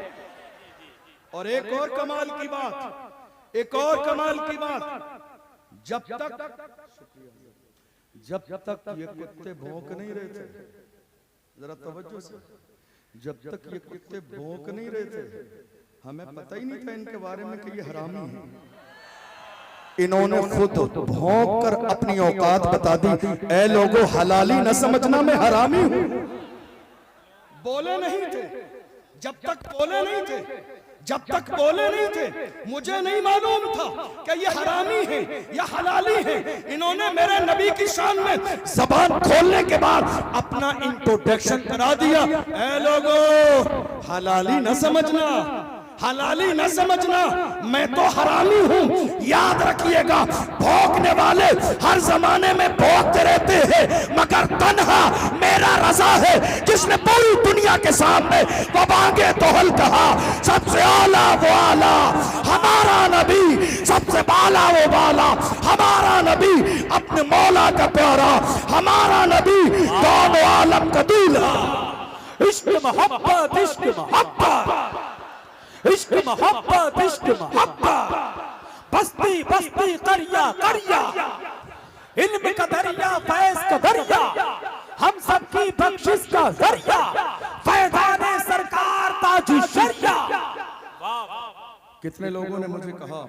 और एक और कमाल की बात, एक और कमाल की बात, जब तक ये कुत्ते भौंक नहीं रहे थे, जरा तवज्जो से, जब तक ये कुत्ते भौंक नहीं रहे थे हमें पता ही नहीं था इनके बारे में कि ये हरामी है। इन्होंने खुद भौंक कर अपनी औकात बता दी। ऐ लोगों, हलाली न समझना, मैं हरामी हूं। बोले नहीं थे, जब तक बोले नहीं थे, जब तक बोले नहीं थे, मुझे नहीं मालूम था कि ये हरामी है या हलाली है। इन्होंने मेरे नबी की शान में जबान खोलने के बाद अपना इंट्रोडक्शन करा दिया। ऐ लोगों, हलाली न समझना, हलाली न समझना, मैं तो हरामी हूं। याद रखिएगा, भौंकने वाले हर जमाने में भौंकते रहते हैं, मगर तन्हा मेरा रजा है जिसने पूरी दुनिया के सामने वबांगे तोहल कहा। सबसे आला वो आला हमारा नबी, सबसे बाला वो बाला हमारा नबी, अपने मौला का प्यारा हमारा नबी, दोनों आलम का दूल्हा।
इश्क मोहब्बत, इश्क मोहब्बत, इश्क मोहब्बत, इश्क मोहब्बत, बस्ती बस्ती करिया करिया, इल्म का दरिया फैज का दरिया, हम सबकी बख्शिश का जरिया, फैज़ाने सरकार ताजु शरिया।
कितने लोगों ने मुझे कहा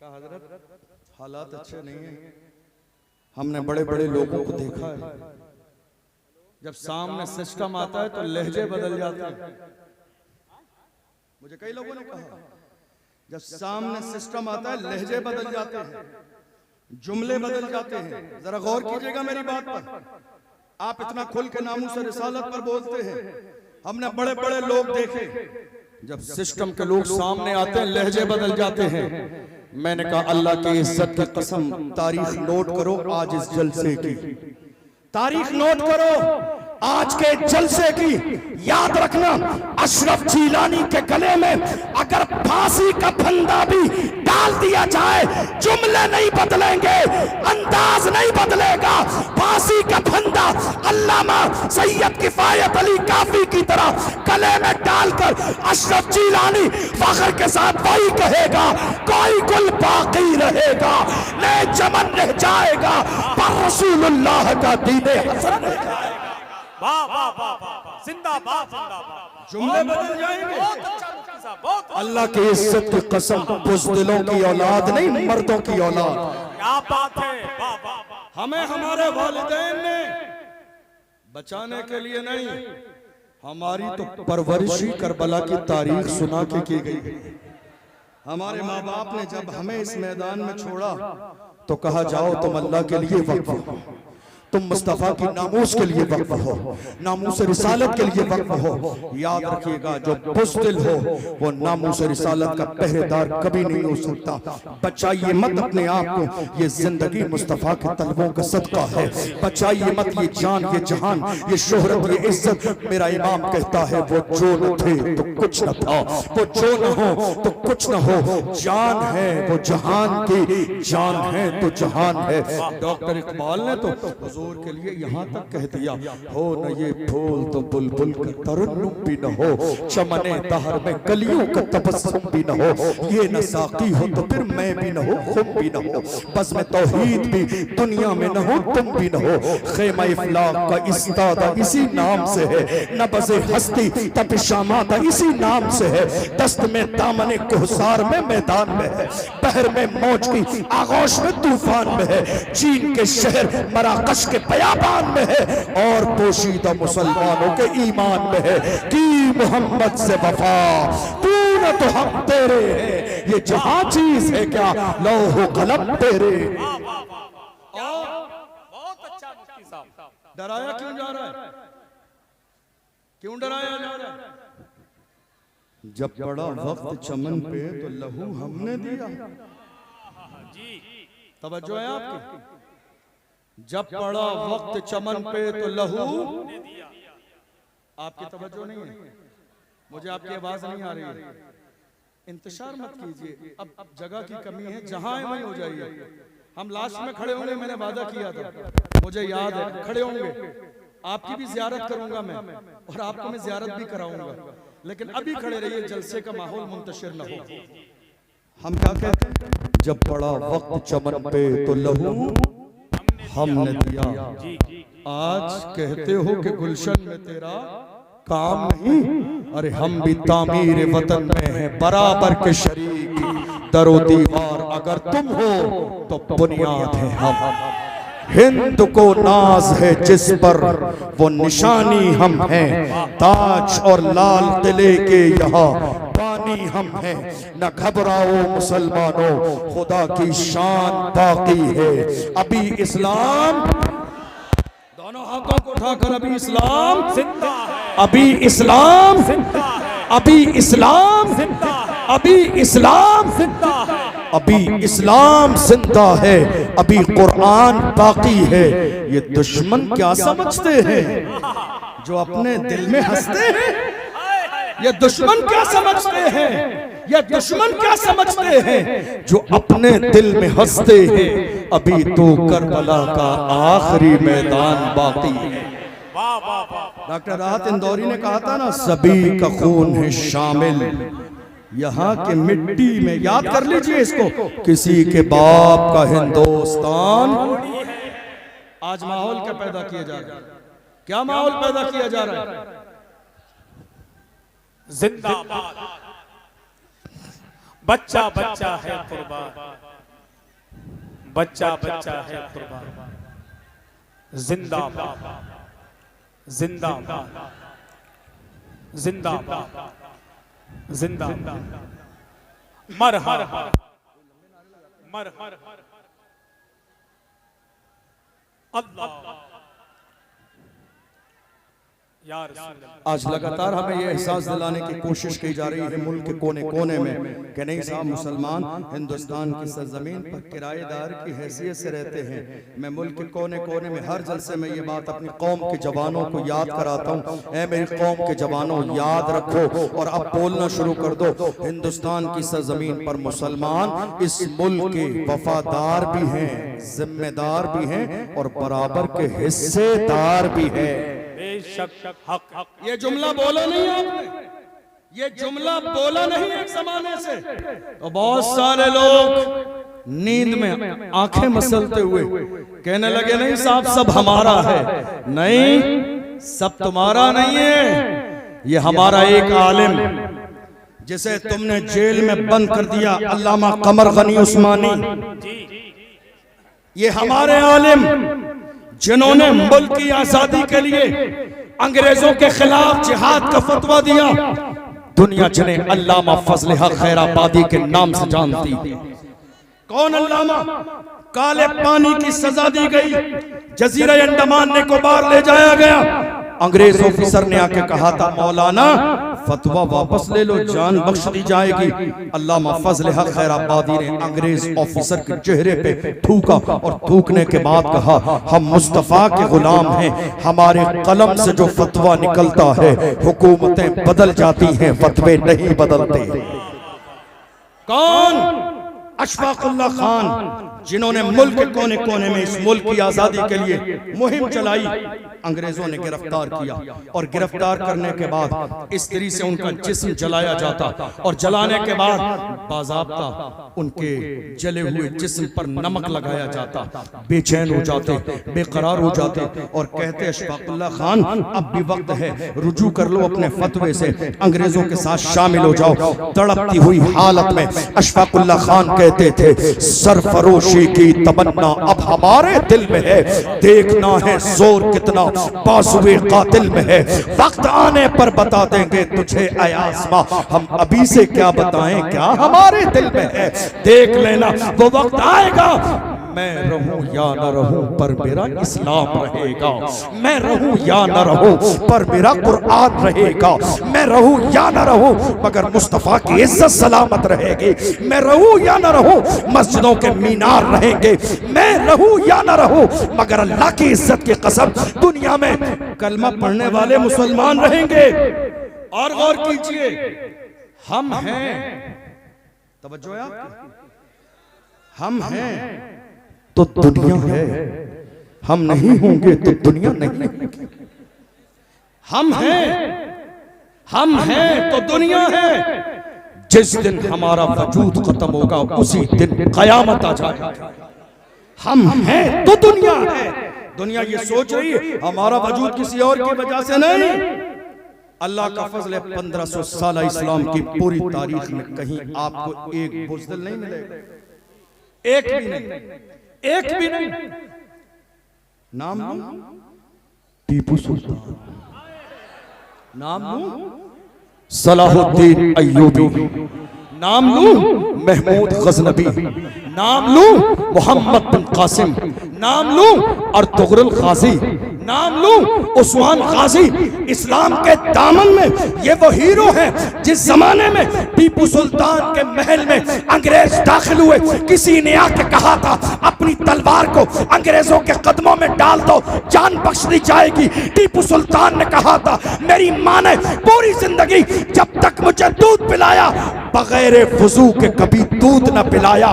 हजरत हालात अच्छे नहीं हैं। हमने बड़े बड़े लोगों को देखा है, जब सामने सिस्टम आता है तो लहजे बदल जाते हैं। मुझे कई लोगों ने कहा जब सामने सिस्टम आता है लहजे बदल जाते हैं, जुमले बदल जाते हैं। जरा गौर कीजिएगा मेरी बात पर। आप इतना खुल के नामूस रिसालत पर बोलते हैं, हमने बड़े बड़े लोग देखे, जब सिस्टम के लोग सामने आते हैं लहजे बदल जाते हैं। मैंने कहा अल्लाह की इज्जत की कसम, तारीख नोट करो आज इस जलसे की, तारीख नोट करो आज के जलसे की। याद रखना अशरफ जीलानी के गले में अगर फांसी का फंदा भी डाल दिया जाए, जुमले नहीं बदलेंगे, अंदाज नहीं बदलेगा। फांसी का फंदा अल्लामा सैयद किफायत अली काफी की तरह गले में डालकर अशरफ जीलानी फख्र के साथ वही कहेगा, कोई गुल बाकी रहेगा, नए चमन रह जाएगा, पर रसूलुल्लाह का दीने हसन रह जाएगा।
वाह वाह वाह वाह, जिंदाबाद जिंदाबाद।
जुमले बदल जाएंगे।
बहुत अच्छा मुफ्ती साहब, बहुत
अल्लाह की इज्जत की कसम, बुज़दिलों की औलाद नहीं, मर्दों की औलाद।
क्या बात है, वाह वाह वाह।
हमें हमारे वालिदैन ने बचाने के लिए नहीं, हमारी तो परवरिश ही करबला की तारीख सुना के की गई। हमारे माँ बाप ने जब हमें इस मैदान में छोड़ा तो कहा जाओ तुम अल्लाह के लिए वक्फ हो, तुम मुस्तफा की नामूस के लिए वक्फ हो, नामूस रिसालत के लिए वक्फ हो। याद रखिएगा जो बुज़दिल हो वो नामूस रिसालत का पहरेदार कभी नहीं हो सकता। बचाइए मत अपने आप को, ये जिंदगी मुस्तफा के तलबों का सदका है। बचाइए मत ये जान, ये जहान, ये शोहरत, ये इज्जत। मेरा इमाम कहता है वो जो न थे तो कुछ न था, वो जो न हो तो कुछ न हो। जान है वो जहान की, जान है तो जहान है। डॉक्टर इकबाल ने तो हुजूर के लिए यहाँ तक कह दिया, हो न ये फूल तो बुलबुल का तरन्नुम भी न हो, चमने दहर में कलियों का तबस्सुम भी न हो, ये न साकी हो तो फिर मैं भी न हो, खुद भी न हो, बस में तौहीद भी दुनिया में न हो, तुम भी न हो। खेमा इफलाक का इस्तादा इसी नाम से है, नबज़े हस्ती तपिशामादा इसी नाम से है। दस्त में दामने कुहसार में मैदान में है, बहर में मौज की आगोश में तूफान में है, चीन के शहर मराकश के बयाबान में है, और पोशीदा मुसलमानों के ईमान में है। की मोहम्मद से वफा तू न तो हम तेरे हैं, ये जहां चीज है क्या लौह कलम तेरे।
बहुत अच्छा मुफ्ती साहब।
डराया क्यों जा रहा है, क्यों डराया जा रहा है? जब पड़ा वक्त चमन पे तो लहू हमने दिया। तवज्जो है आपकी? जब पड़ा वक्त चमन पे तो लहू, आपकी तवज्जो नहीं है, मुझे आपकी आवाज नहीं आ रही है। इंतशार मत कीजिए, अब जगह की कमी है, जहां है वहीं हो जाइए। हम लास्ट में खड़े होंगे, मैंने वादा किया था, मुझे याद है, खड़े होंगे। आपकी भी जियारत करूंगा मैं, और आपको मैं जियारत भी कराऊंगा, लेकिन अभी खड़े रहिए, जलसे का माहौल मुंतशिर न हो। हम क्या कहते हैं, जब पड़ा वक्त चमन पे तो लहू हमने दिया। आज कहते हो कि गुलशन में तेरा काम नहीं, अरे हम भी तामीर वतन में हैं बराबर के शरीक, दरो दीवार अगर तुम हो तो बुनियाद है हम। हिंद को नाज है जिस पर वो निशानी हम हैं, ताज और लाल किले के यहाँ पानी हम हैं। न घबराओ मुसलमानों, खुदा की शान बाकी है। अभी इस्लाम, दोनों हाथों को उठाकर, अभी इस्लाम
जिंदा है,
अभी इस्लाम
जिंदा है,
अभी इस्लाम
जिंदा है,
अभी इस्लाम
जिंदा है,
अभी इस्लाम जिंदा है, अभी कुरान बाकी है। ये दुश्मन क्या समझते हैं जो अपने दिल में हंसते हैं? ये दुश्मन क्या समझते हैं, ये दुश्मन क्या समझते हैं जो अपने दिल में हंसते हैं? अभी तो करबला का आखिरी मैदान बाकी है।
वाह वाह वाह।
डॉक्टर राहत इंदौरी ने कहा था ना, सभी का खून है शामिल, यहाँ के मिट्टी में, याद कर लीजिए इसको, किसी के बाप का हिंदुस्तान। आज माहौल क्या पैदा किया जा रहा है, क्या माहौल पैदा किया जा रहा है?
जिंदाबाद, बच्चा बच्चा है कुर्बान, बच्चा बच्चा है कुर्बान, जिंदाबाद जिंदाबाद जिंदाबाद जिंदाबाद, मरहबा मरहबा, अल्लाह या रसूल अल्लाह।
आज लगातार हमें यह एहसास दिलाने की कोशिश की जा रही है मुल्क के कोने कोने में कि नहीं साहब, मुसलमान हिंदुस्तान की सरजमीन पर किराएदार की हैसियत से रहते हैं। मैं मुल्क के कोने कोने में हर जलसे में ये बात अपनी कौम के जवानों को याद कराता हूँ, ऐ मेरी कौम के जवानों, याद रखो और अब बोलना शुरू कर दो। हिंदुस्तान की सरजमीन पर मुसलमान इस मुल्क के वफादार भी हैं, जिम्मेदार भी हैं और बराबर के हिस्सेदार भी हैं।
हक।
ये जुमला बोला नहीं आपने, ये जुमला बोला नहीं एक जमाने से, तो बहुत सारे लोग नींद में आंखें मसलते हुए कहने लगे नहीं साहब सब हमारा है। नहीं, सब तुम्हारा नहीं है, ये हमारा एक आलिम जिसे तुमने जेल में बंद कर दिया, अल्लामा कमर गनी उस्मानी, ये हमारे आलिम जिन्होंने मुल्क की आजादी के लिए अंग्रेजों के खिलाफ जिहाद का फतवा दिया, दुनिया जिन्हें अल्लामा फजल हक खैराबादी के नाम से जानती है। कौन अल्लामा? काले पानी की सजा दी गई, जजीरा अंडमान निकोबार ले जाया गया, अंग्रेज ऑफिसर ने आके कहा था मौलाना फतवा वापस ले लो, जान बख्श दी जाएगी। अल्लामा फजल हक खैराबादी ने अंग्रेज ऑफिसर के चेहरे पे थूका और थूकने के बाद कहा हम मुस्तफा के गुलाम हैं, हमारे कलम से जो फतवा निकलता है हुकूमतें बदल जाती हैं, फतवे नहीं बदलते। कौन? अशफाकुल्लाह खान, जिन्होंने मुल्क के कोने कोने में इस मुल्क की आजादी के लिए मुहिम चलाई, अंग्रेजों ने गिरफ्तार किया और गिरफ्तार करने के बाद इस्त्री से उनका जिस्म जलाया जाता और जलाने के बाद बाज़ाब्ता उनके जले हुए जिस्म पर नमक लगाया जाता। बेचैन हो जाते, बेकरार हो जाते और कहते अशफाकुल्लाह खान अब भी वक्त है, रुजू कर लो अपने फतवे से, अंग्रेजों के साथ शामिल हो जाओ। तड़पती हुई हालत में अशफाकुल्लाह खान कहते थे सरफरोशी की तमन्ना अब हमारे दिल में है, देखना है जोर कितना बाजुए कातिल में है, वक्त आने पर बता देंगे तुझे ऐ आसमां, हम अभी से क्या बताएं क्या हमारे दिल में है, देख लेना वो वक्त आएगा, मैं रहूं या न रहूं पर मेरा इस्लाम रहेगा, मैं रहूं या न रहूं पर मेरा कुरान रहेगा, मैं रहूं या न रहूं मगर मुस्तफा की इज्जत सलामत रहेगी, मैं रहूं या न रहूं मस्जिदों के मीनार रहेंगे, मैं रहूं या न रहूं मगर अल्लाह की इज्जत की कसम दुनिया में कलमा पढ़ने वाले मुसलमान रहेंगे। और गौर कीजिए, हम हैं, तवज्जो है आपकी, हम हैं तो दुनिया है, हम नहीं होंगे तो दुनिया नहीं होगी। हम हैं तो दुनिया है, जिस दिन हमारा वजूद खत्म होगा उसी दिन कयामत आ जाएगी। हम हैं तो दुनिया है, दुनिया ये सोच रही है हमारा वजूद किसी और की वजह से नहीं। अल्लाह का फजल है, 1500 साल इस्लाम की पूरी तारीख में कहीं आपको एक बुज़दिल नहीं मिलेगा, एक भी नहीं, एक भी नहीं। नाम लूं टीपू सुल्तान, नाम लूं सलाहुद्दीन अय्यूबी, नाम लूं महमूद गजनबी, नाम लूं मोहम्मद बिन कासिम, नाम लूं अर्तुगरुल गाजी, नाम लूं उस्मान गाजी। इस्लाम के दामन में ये वो हीरो हैं जिस जमाने में टीपू सुल्तान के महल में अंग्रेज दाखिल हुए, किसी ने आके कहा था अपनी तलवार को अंग्रेजों के कदमों में डाल दो, जान बख्श दी जाएगी। टीपू सुल्तान ने कहा था मेरी मां ने पूरी जिंदगी जब तक मुझे दूध पिलाया बगैर वुजू के कभी दूध न पिलाया।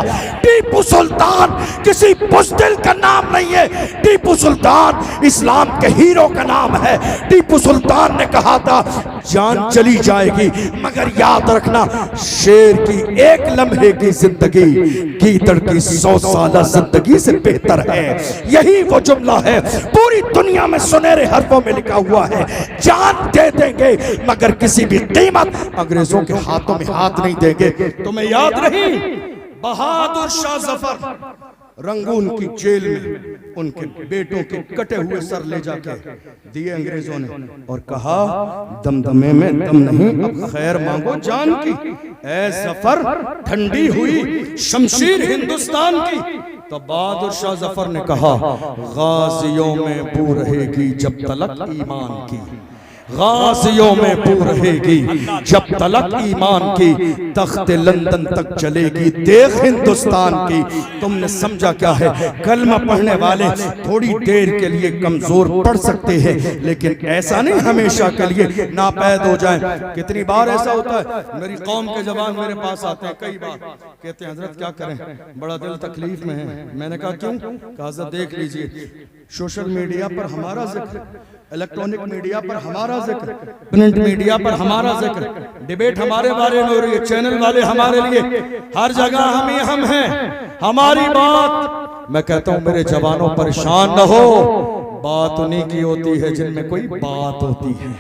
टीपू सुल्तान किसी बुज़दिल का नाम नहीं है, टीपू सुल्तान इस्लाम के हीरो का नाम है। टीपू सुल्तान ने कहा था जान चली जाएगी मगर याद रखना शेर की एक लम्हे की जिंदगी गीदड़ की 100 साल जिंदगी से बेहतर है। यही वो जुमला है पूरी दुनिया में सुनहरे हरफों में लिखा हुआ है। जान दे देंगे मगर किसी भी कीमत अंग्रेजों के हाथों में हाथ नहीं देंगे। तुम्हें याद रही बहादुर शाह जफर रंगून की जेल में उनके बेटों के कटे हुए सर ले जाके दिए अंग्रेजों ने और कहा दमदमे में दम नहीं, अब खैर मांगो जान की। ऐ जफर ठंडी हुई शमशीर हिंदुस्तान की। तो बहादुर शाह जफर ने कहा गाजियों में बू रहेगी जब तलक ईमान की, गाजियों में बू रहेगी जब तलक ईमान की, तख्त लंदन तक चलेगी देख हिंदुस्तान की। तुमने समझा क्या है? कलमा पढ़ने वाले थोड़ी देर के लिए कमजोर पढ़ सकते हैं लेकिन ऐसा नहीं हमेशा के लिए नापैद हो जाएं। कितनी बार ऐसा होता है, मेरी कौम के जवान मेरे पास आते हैं कई बार, कहते हैं हजरत क्या करें, बड़ा दिल तकलीफ में है। मैंने कहा क्यों? कहा हजरत देख लीजिए सोशल मीडिया पर हमारा जिक्र, इलेक्ट्रॉनिक मीडिया पर हमारा जिक्र, प्रिंट मीडिया पर हमारा जिक्र, डिबेट हमारे बारे में हो रही है, चैनल वाले हमारे लिए, हर जगह हम हैं, हमारी बात। मैं कहता हूं मेरे जवानों परेशान न हो, बात उन्हीं की होती है जिनमें कोई बात होती है,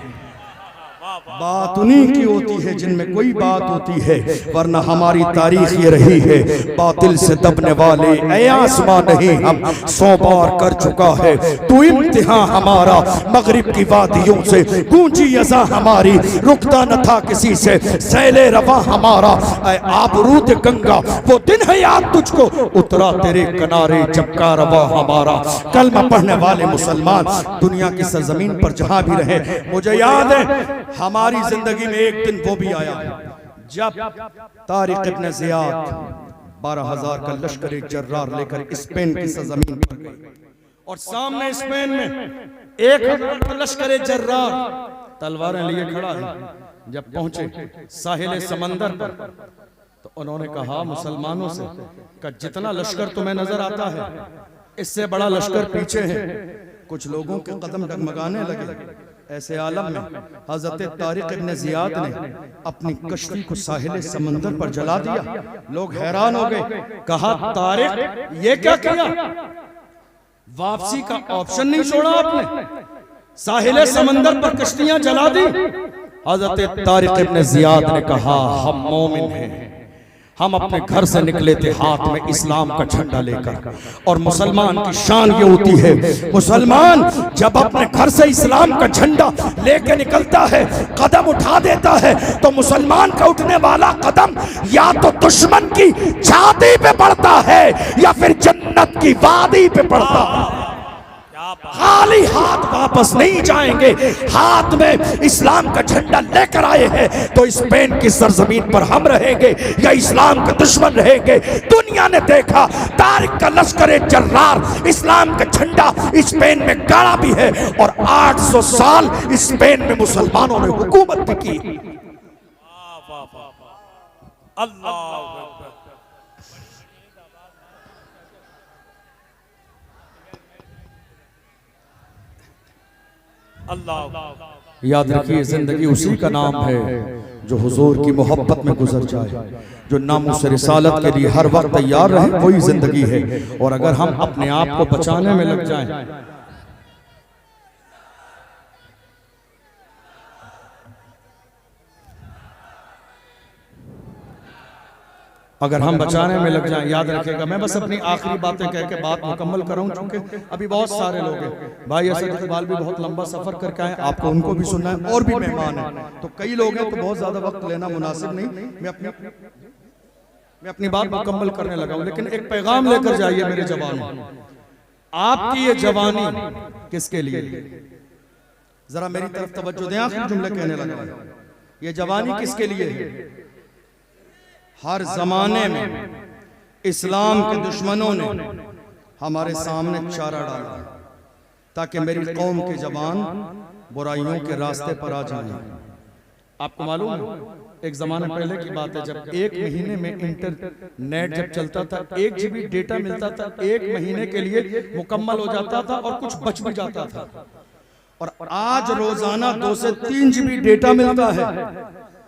बात उन्हीं की होती है जिनमें कोई बात होती है। वरना हमारी तारीख ये रही है बातिल से दबने वाले ऐ आसमां नहीं हम 100 बार कर चुका है तू इम्तिहान हमारा। मगरिब की वादियों से गूंजी यज़ा हमारी, रुकता न था किसी से सैले रवा हमारा। ऐ आबरूद गंगा वो दिन है याद तुझको, उतरा तेरे किनारे जब का रवा हमारा। कलमा पढ़ने वाले मुसलमान दुनिया की सरजमीन पर जहां भी रहे, मुझे याद है हमारी जिंदगी में एक दिन वो भी आया जब तारिक इब्न ज़ियाद 12,000 का लश्कर जर्रार लेकर स्पेन की सरजमीन पर गए और सामने स्पेन में 1,000 का लश्कर जर्रार तलवारें लिए खड़ा है। जब पहुंचे साहिल समंदर पर तो उन्होंने कहा मुसलमानों से कि जितना लश्कर तुम्हें नजर आता है इससे बड़ा लश्कर पीछे है। कुछ लोगों के कदम डगमगाने लगे। ऐसे आलम में हजरत तारिक इब्न ज़ियाद ने अपनी कश्ती को साहिल समंदर पर जला दिया। लोग हैरान हो गए, कहा तारिक ये क्या किया? वापसी का ऑप्शन नहीं छोड़ा आपने, साहिल समंदर पर कश्तियां जला दी। हजरत तारिक इब्न ज़ियाद ने कहा हम मोमिन हैं, हम अपने घर से निकले थे हाथ में इस्लाम का झंडा लेकर, और मुसलमान की शान ये होती है मुसलमान जब अपने घर से इस्लाम का झंडा लेकर निकलता है, कदम उठा देता है, तो मुसलमान का उठने वाला कदम या तो दुश्मन की छाती पे पड़ता है या फिर जन्नत की वादी पे पड़ता है। खाली हाथ वापस नहीं जाएंगे, हाथ में इस्लाम का झंडा लेकर आए हैं। तो स्पेन की सरजमीन पर हम रहेंगे या इस्लाम के दुश्मन रहेंगे? दुनिया ने देखा तारिक का लश्कर जर्रार इस्लाम का झंडा स्पेन में गाड़ा भी है और 800 साल स्पेन में मुसलमानों ने हुकूमत भी की। याद रखिए जिंदगी उसी का नाम है जो हुजूर की मोहब्बत में गुजर जाए, जो नामुस रिसालत के लिए हर वक्त तैयार रहे, वही जिंदगी है। और अगर हम अपने आप को बचाने में लग जाएं, अगर हम बचाने में लग जाएं, याद रखिएगा। मैं बस अपनी आखिरी बातें कह के बात मुकम्मल करूं, क्योंकि अभी बहुत सारे लोग हैं। भाई असद इकबाल भी बहुत लंबा सफर करके आए, आपको उनको भी सुनना है, और भी मेहमान हैं, तो कई लोग हैं, तो बहुत ज्यादा वक्त लेना मुनासिब नहीं। मैं अपनी बात मुकम्मल करने लगा हूं, लेकिन एक पैगाम लेकर जाइए मेरे जवानों। आपकी ये जवानी किसके लिए? जरा मेरी तरफ तवज्जो दें, आखिरी जुमले कहने लगा। ये जवानी किसके लिए है? हर जमाने में इस्लाम के दुश्मनों ने हमारे सामने चारा डाला ताकि मेरी कौम के जवान बुराइयों के रास्ते पर आ जाएं, आपको मालूम है, एक जमाने पहले की बात है, जब एक महीने में इंटरनेट जब चलता था, 1 GB डेटा मिलता था, 1 महीने के लिए मुकम्मल हो जाता था और कुछ बच भी जाता था। और आज रोजाना 2 से 3 GB डेटा मिलता है।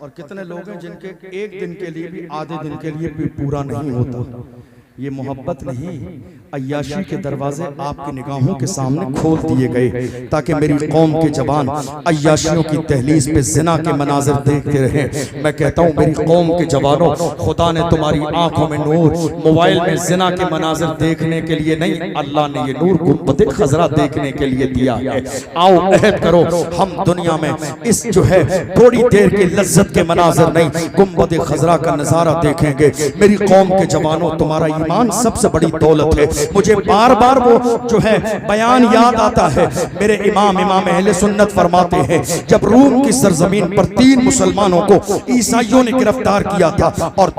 और कितने लोग हैं जिनके एक दिन के लिए भी, आधे दिन के लिए भी पूरा नहीं होता। ये मोहब्बत नहीं, अय्याशी के दरवाजे आपकी निगाहों के सामने खोल दिए गए ताकि मेरी कौम के जवान अय्याशियों की दहलीज पे जिना के मनाजिर देखते रहे। मैं कहता हूँ मेरी कौम के जवानों, खुदा ने तुम्हारी आंखों में नूर मोबाइल में जिना के मनाजिर देखने के लिए नहीं, अल्लाह ने ये नूर गुंबद खजरा देखने के लिए दिया है। आओ अहद करो, हम दुनिया में इस जो है थोड़ी देर की लज्जत के मनाजिर नहीं, गुंबद खजरा का नजारा देखेंगे। मेरी कौम के जवानों, तुम्हारा ईमान सबसे बड़ी दौलत है। मुझे बार बार वो जो है बयान याद आता है, मेरे इमाम अहले सुन्नत फरमाते हैं, जब रूम की सरजमीन पर 3 मुसलमानों को ईसाइयों ने गिरफ्तार किया था और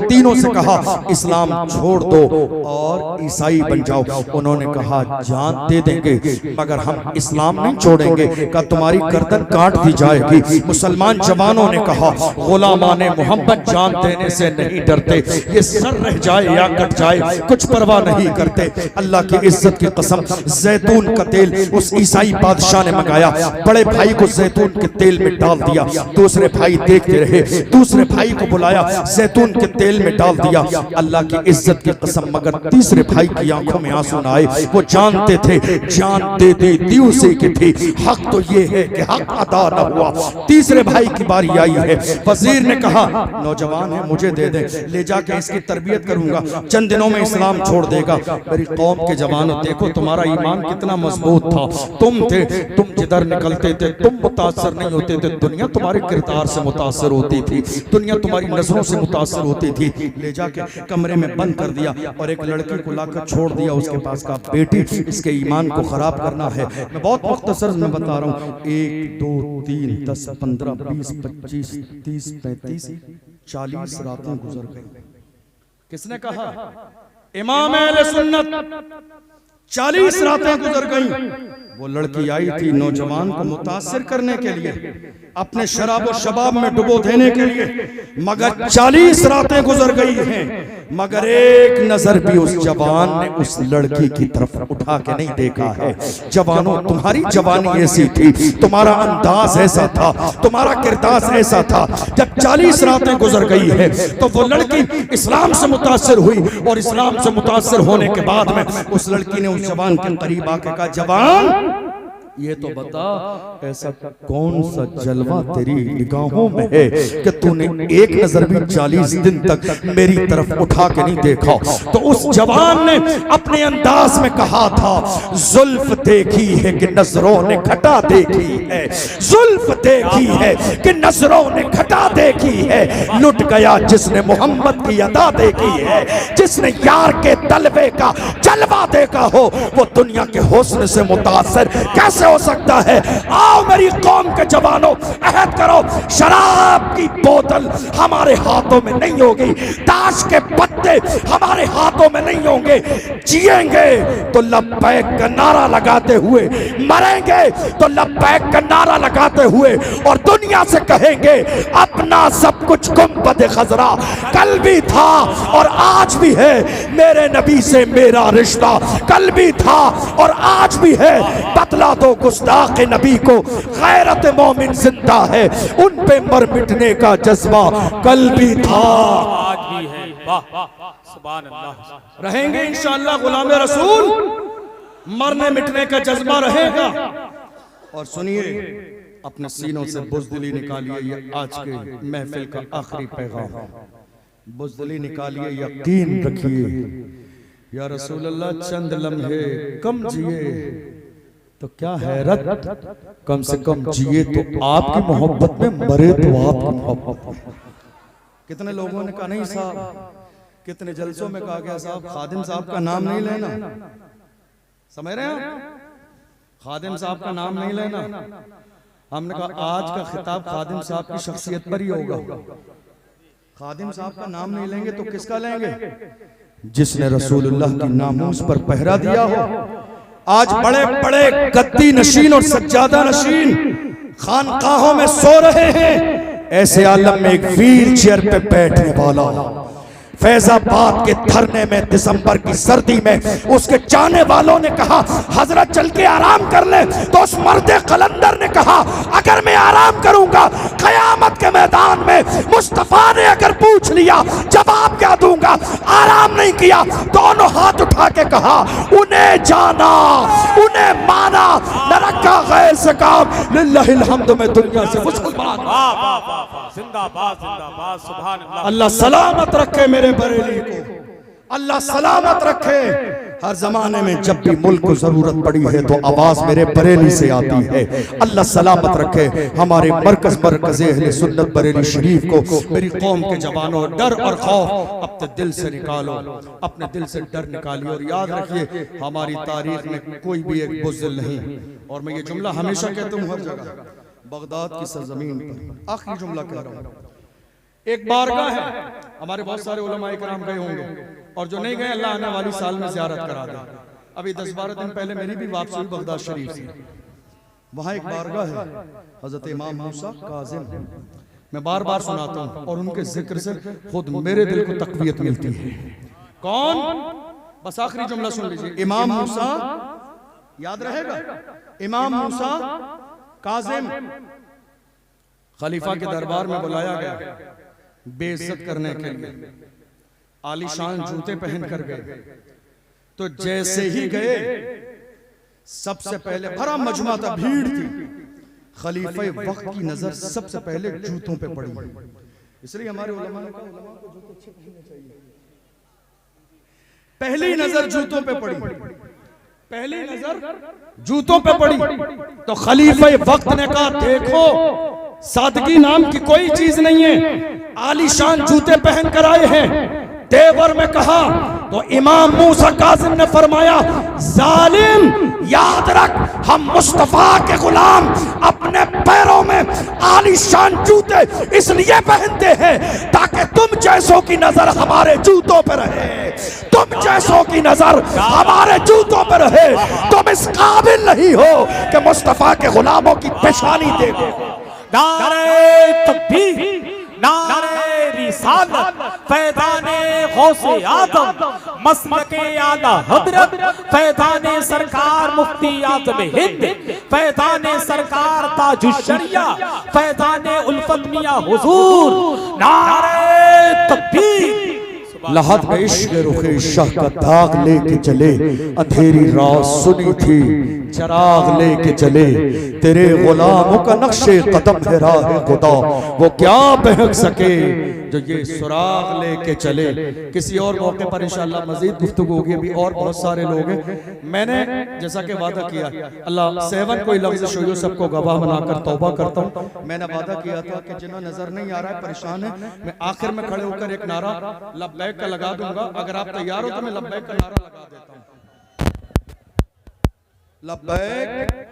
तीनों से कहा इस्लाम छोड़ दो और ईसाई बन जाओ, उन्होंने कहा जान दे देंगे मगर हम इस्लाम नहीं छोड़ेंगे, का तुम्हारी गर्दन काट दी जाएगी। मुसलमान जवानों ने कहा गुलामाने मोहम्मद जान देने से नहीं डरते, ये सर रह जाए या कट जाए कुछ परवाह नहीं करते। अल्लाह की इज्जत की कसम, जैतून का तेल उस ईसाई बादशाह ने मंगाया, बड़े भाई को जैतून के तेल में डाल दिया, दूसरे भाई देखते रहे, दूसरे भाई को बुलाया, जैतून के तेल में डाल दिया। अल्लाह की इज्जत की कसम, मगर तीसरे भाई की आंखों में आंसू न आए। वो जानते थे जान दे दी उसी की थी, हक तो ये है कि हक अदा न हुआ। तीसरे भाई की बारी आई है, वजीर ने कहा नौजवान है मुझे दे दे, ले जाके इसकी तरबियत करूंगा, चंद दिनों में इस्लाम छोड़ देगा। मेरी कौम के जवानों, देखो तुम्हारा ईमान कितना मजबूत था। तुम जिधर निकलते थे तुम मुतासर नहीं होते थे, दुनिया तुम्हारे किरदार से मुतासर होती थी, दुनिया तुम्हारी नजरों से मुतासर होती थी। ले जाके कमरे में बंद कर दिया और एक लड़की को लाकर छोड़ दिया उसके पास का, बेटी इसके ईमान को खराब करना है। मैं बहुत मुख्तसर में बता रहा हूँ, 1 2 3 10 15 20 25 30 35 40 रातें गुजर गई। किसने कहा? इमाम अहले सुन्नत। 40 रातें गुजर गई। वो लड़की आई थी नौजवान को मुतासिर करने के लिए, अपने शराब और शबाब में डुबो देने के लिए, मगर 40 रातें गुजर गई हैं, मगर एक नजर भी उस जवान ने उस लड़की की तरफ उठा के नहीं देखा है। जवानों, तुम्हारी जवानी ऐसी थी, तुम्हारा अंदाज ऐसा था, तुम्हारा किरदार ऐसा था। जब 40 रातें गुजर गई है तो वो लड़की इस्लाम से मुतासिर हुई और इस्लाम से मुतासिर होने के बाद में उस लड़की ने उस जवान के करीब आके कहा, जवान ये तो बता ऐसा कौन सा जलवा तेरी निगाहों में है कि तूने एक नजर भी 40 दिन तक मेरी तरफ उठा के नहीं देखा। तो उस जवान ने अपने अंदाज में कहा था, जुल्फ देखी है कि नजरों ने घटा देखी है, जुल्फ देखी है कि नजरों ने घटा देखी है। लुट गया जिसने मोहम्मद की अदा देखी है, जिसने यार के तलवे का जलवा देखा हो वो दुनिया के हुस्न से मुतासर कैसे हो सकता है। आओ मेरी कौम के जवानों, अहद करो, शराब की बोतल हमारे हाथों में नहीं होगी, ताश के पत्ते हमारे हाथों में नहीं होंगे। जिएंगे तो लब्बैक का नारा लगाते हुए, मरेंगे तो लब्बैक का नारा लगाते हुए, और दुनिया से कहेंगे अपना सब कुछ गुंबद खजरा कल भी था और आज भी है, मेरे नबी से मेरा रिश्ता कल भी था और आज भी है। बतला दो गुस्ताख नबी को, गैरत मोमिन जिंदा है, उन पे मर मिटने का जज्बा कल भी था
आज भी है। वाह सुभान अल्लाह।
रहेंगे इंशाअल्लाह गुलाम रसूल, मरने मिटने का जज्बा रहेगा। और सुनिए, अपने सीनों से बुज़दिली निकालिए, ये आज के महफिल का आखिरी पैगाम। बुज़दिली निकालिए, यकीन रखिए या रसूल अल्लाह चंद लम्हे कम जिए तो क्या हैरत, कम से कम जिए तो आपकी मोहब्बत में, मरे तो आपकी मोहब्बत। कितने लोगों ने कहा नहीं साहब, कितने जलसों में कहा गया साहब खादिम साहब का नाम नहीं लेना, समझ रहे हैं आप, खादिम साहब का नाम नहीं लेना। हमने कहा आज का खिताब खादिम साहब की शख्सियत पर ही होगा। खादिम साहब का नाम नहीं लेंगे तो किसका लेंगे? जिसने रसूलुल्लाह की नामूस पर पहरा दिया हो। आज बड़े बड़े गद्दी नशीन और सज्जादा नशीन खानकाहों में सो रहे हैं, ऐसे आलम में एक व्हील चेयर पे बैठने वाला, फैजाबाद के धरने में दिसंबर की सर्दी में उसके चाहने वालों ने कहा हजरत चल के आराम कर ले, तो उस मर्दे कलंदर ने कहा अगर मैं आराम करूंगा कयामत के मैदान में मुस्तफा ने अगर पूछ लिया जवाब क्या दूंगा। आराम नहीं किया, दोनों हाथ उठा के कहा उन्हें जाना, उन्हें माना, न रखा गैर से काम, लिल्लाहिल हम्द में दुनिया से मुसलमान।
जिंदाबाद जिंदाबाद, सुभान अल्लाह।
अल्लाह सलामत रखे मेरे बरेली को, अल्लाह सलामत रखे। हर जमाने में जब भी मुल्क को जरूरत पड़ी है तो आवाज मेरे बरेली से आती है। अल्लाह सलामत रखे हमारे मरकज अहले सुन्नत बरेली शरीफ को। मेरी कौम के जवानों, डर और खौफ अपने दिल से निकालो, अपने दिल से डर निकालिए और याद रखिए हमारी तारीख में कोई भी एक बुज़दिल नहीं। और मैं ये जुमला हमेशा कहता हूँ हर जगह, बगदाद की सरजमीन पर आखिरी जुमला कह रहा हूँ, एक बारगाह है, हमारे बहुत सारे उलमा इकराम गए होंगे और जो नहीं गए अल्लाह आने वाली साल में ज़ियारत करा दे। अभी 10-12 दिन पहले मेरी भी वापसी हुई बगदाद शरीफ से। वहाँ एक बारगाह है हजरत इमाम मूसा काज़िम, मैं बार बार सुनाता हूँ और उनके जिक्र से खुद मेरे दिल को तक़वियत मिलती है। कौन? बस आखिरी जुमला सुन लीजिए, इमाम मूसा, याद रहेगा, इमाम मूसा काज़िम खलीफा के दरबार में बुलाया गया बेइज्जत करने के लिए, आलीशान जूते पहन कर गए। तो जैसे ही गए सबसे पहले भरा मजमा था, भीड़ थी, खलीफा वक्त की नजर सबसे पहले जूतों पे पड़ी। इसलिए हमारे उलमा ने कहा उलमा को जूते अच्छे पहनने चाहिए। पहली नजर जूतों पे पड़ी, पहली नजर जूतों पे पड़ी तो खलीफा वक्त ने कहा देखो सादगी नाम की कोई चीज नहीं है, आलीशान जूते पहन कर आए हैं। तेवर में कहा तो इमाम मूसा काज़िम ने फरमाया जालिम याद रख हम मुस्तफा के गुलाम अपने पैरों में आलीशान जूते इसलिए पहनते हैं ताकि तुम जैसों की नजर हमारे जूतों पर रहे, तुम जैसों की नजर हमारे जूतों पर रहे। तुम इस काबिल नहीं हो कि मुस्तफा के गुलामों की पेशानी देखो।
नारे तकबीर, नारे रिसालत, फैज़ाने गौसे आज़म, मसलके आला हज़रत, फैज़ाने सरकार मुफ्ती आज़म हिंद, फैज़ाने सरकार ताजुश शरिया, फैज़ाने उल्फत मियां हुजूर। नारे तकबीर।
लहद में इश्क़ रुखे शाह का दाग लेके चले, अंधेरी रात सुनी थी चराग लेके चले, तेरे गुलामों का नक्शे कदम है राह खुदा, वो क्या बहक सके जो ये सुराग लेके चले। किसी और मौके पर इंशाअल्लाह मजीद गुफ्तगू होगी, अभी और बहुत सारे लोग हैं। मैंने जैसा कि वादा किया, अल्लाह सेवन कोई लफ्ज़ शोयो सबको गवाह बनाकर तौबा करता हूँ। मैंने वादा किया था कि जिन्हें नजर नहीं आ रहा है, परेशान है, मैं आखिर में खड़े होकर एक नारा लब्बैक का लगा दूंगा। अगर आप तैयार हो तो मैं लब्बैक का नारा लगा देता हूँ। लब्बैक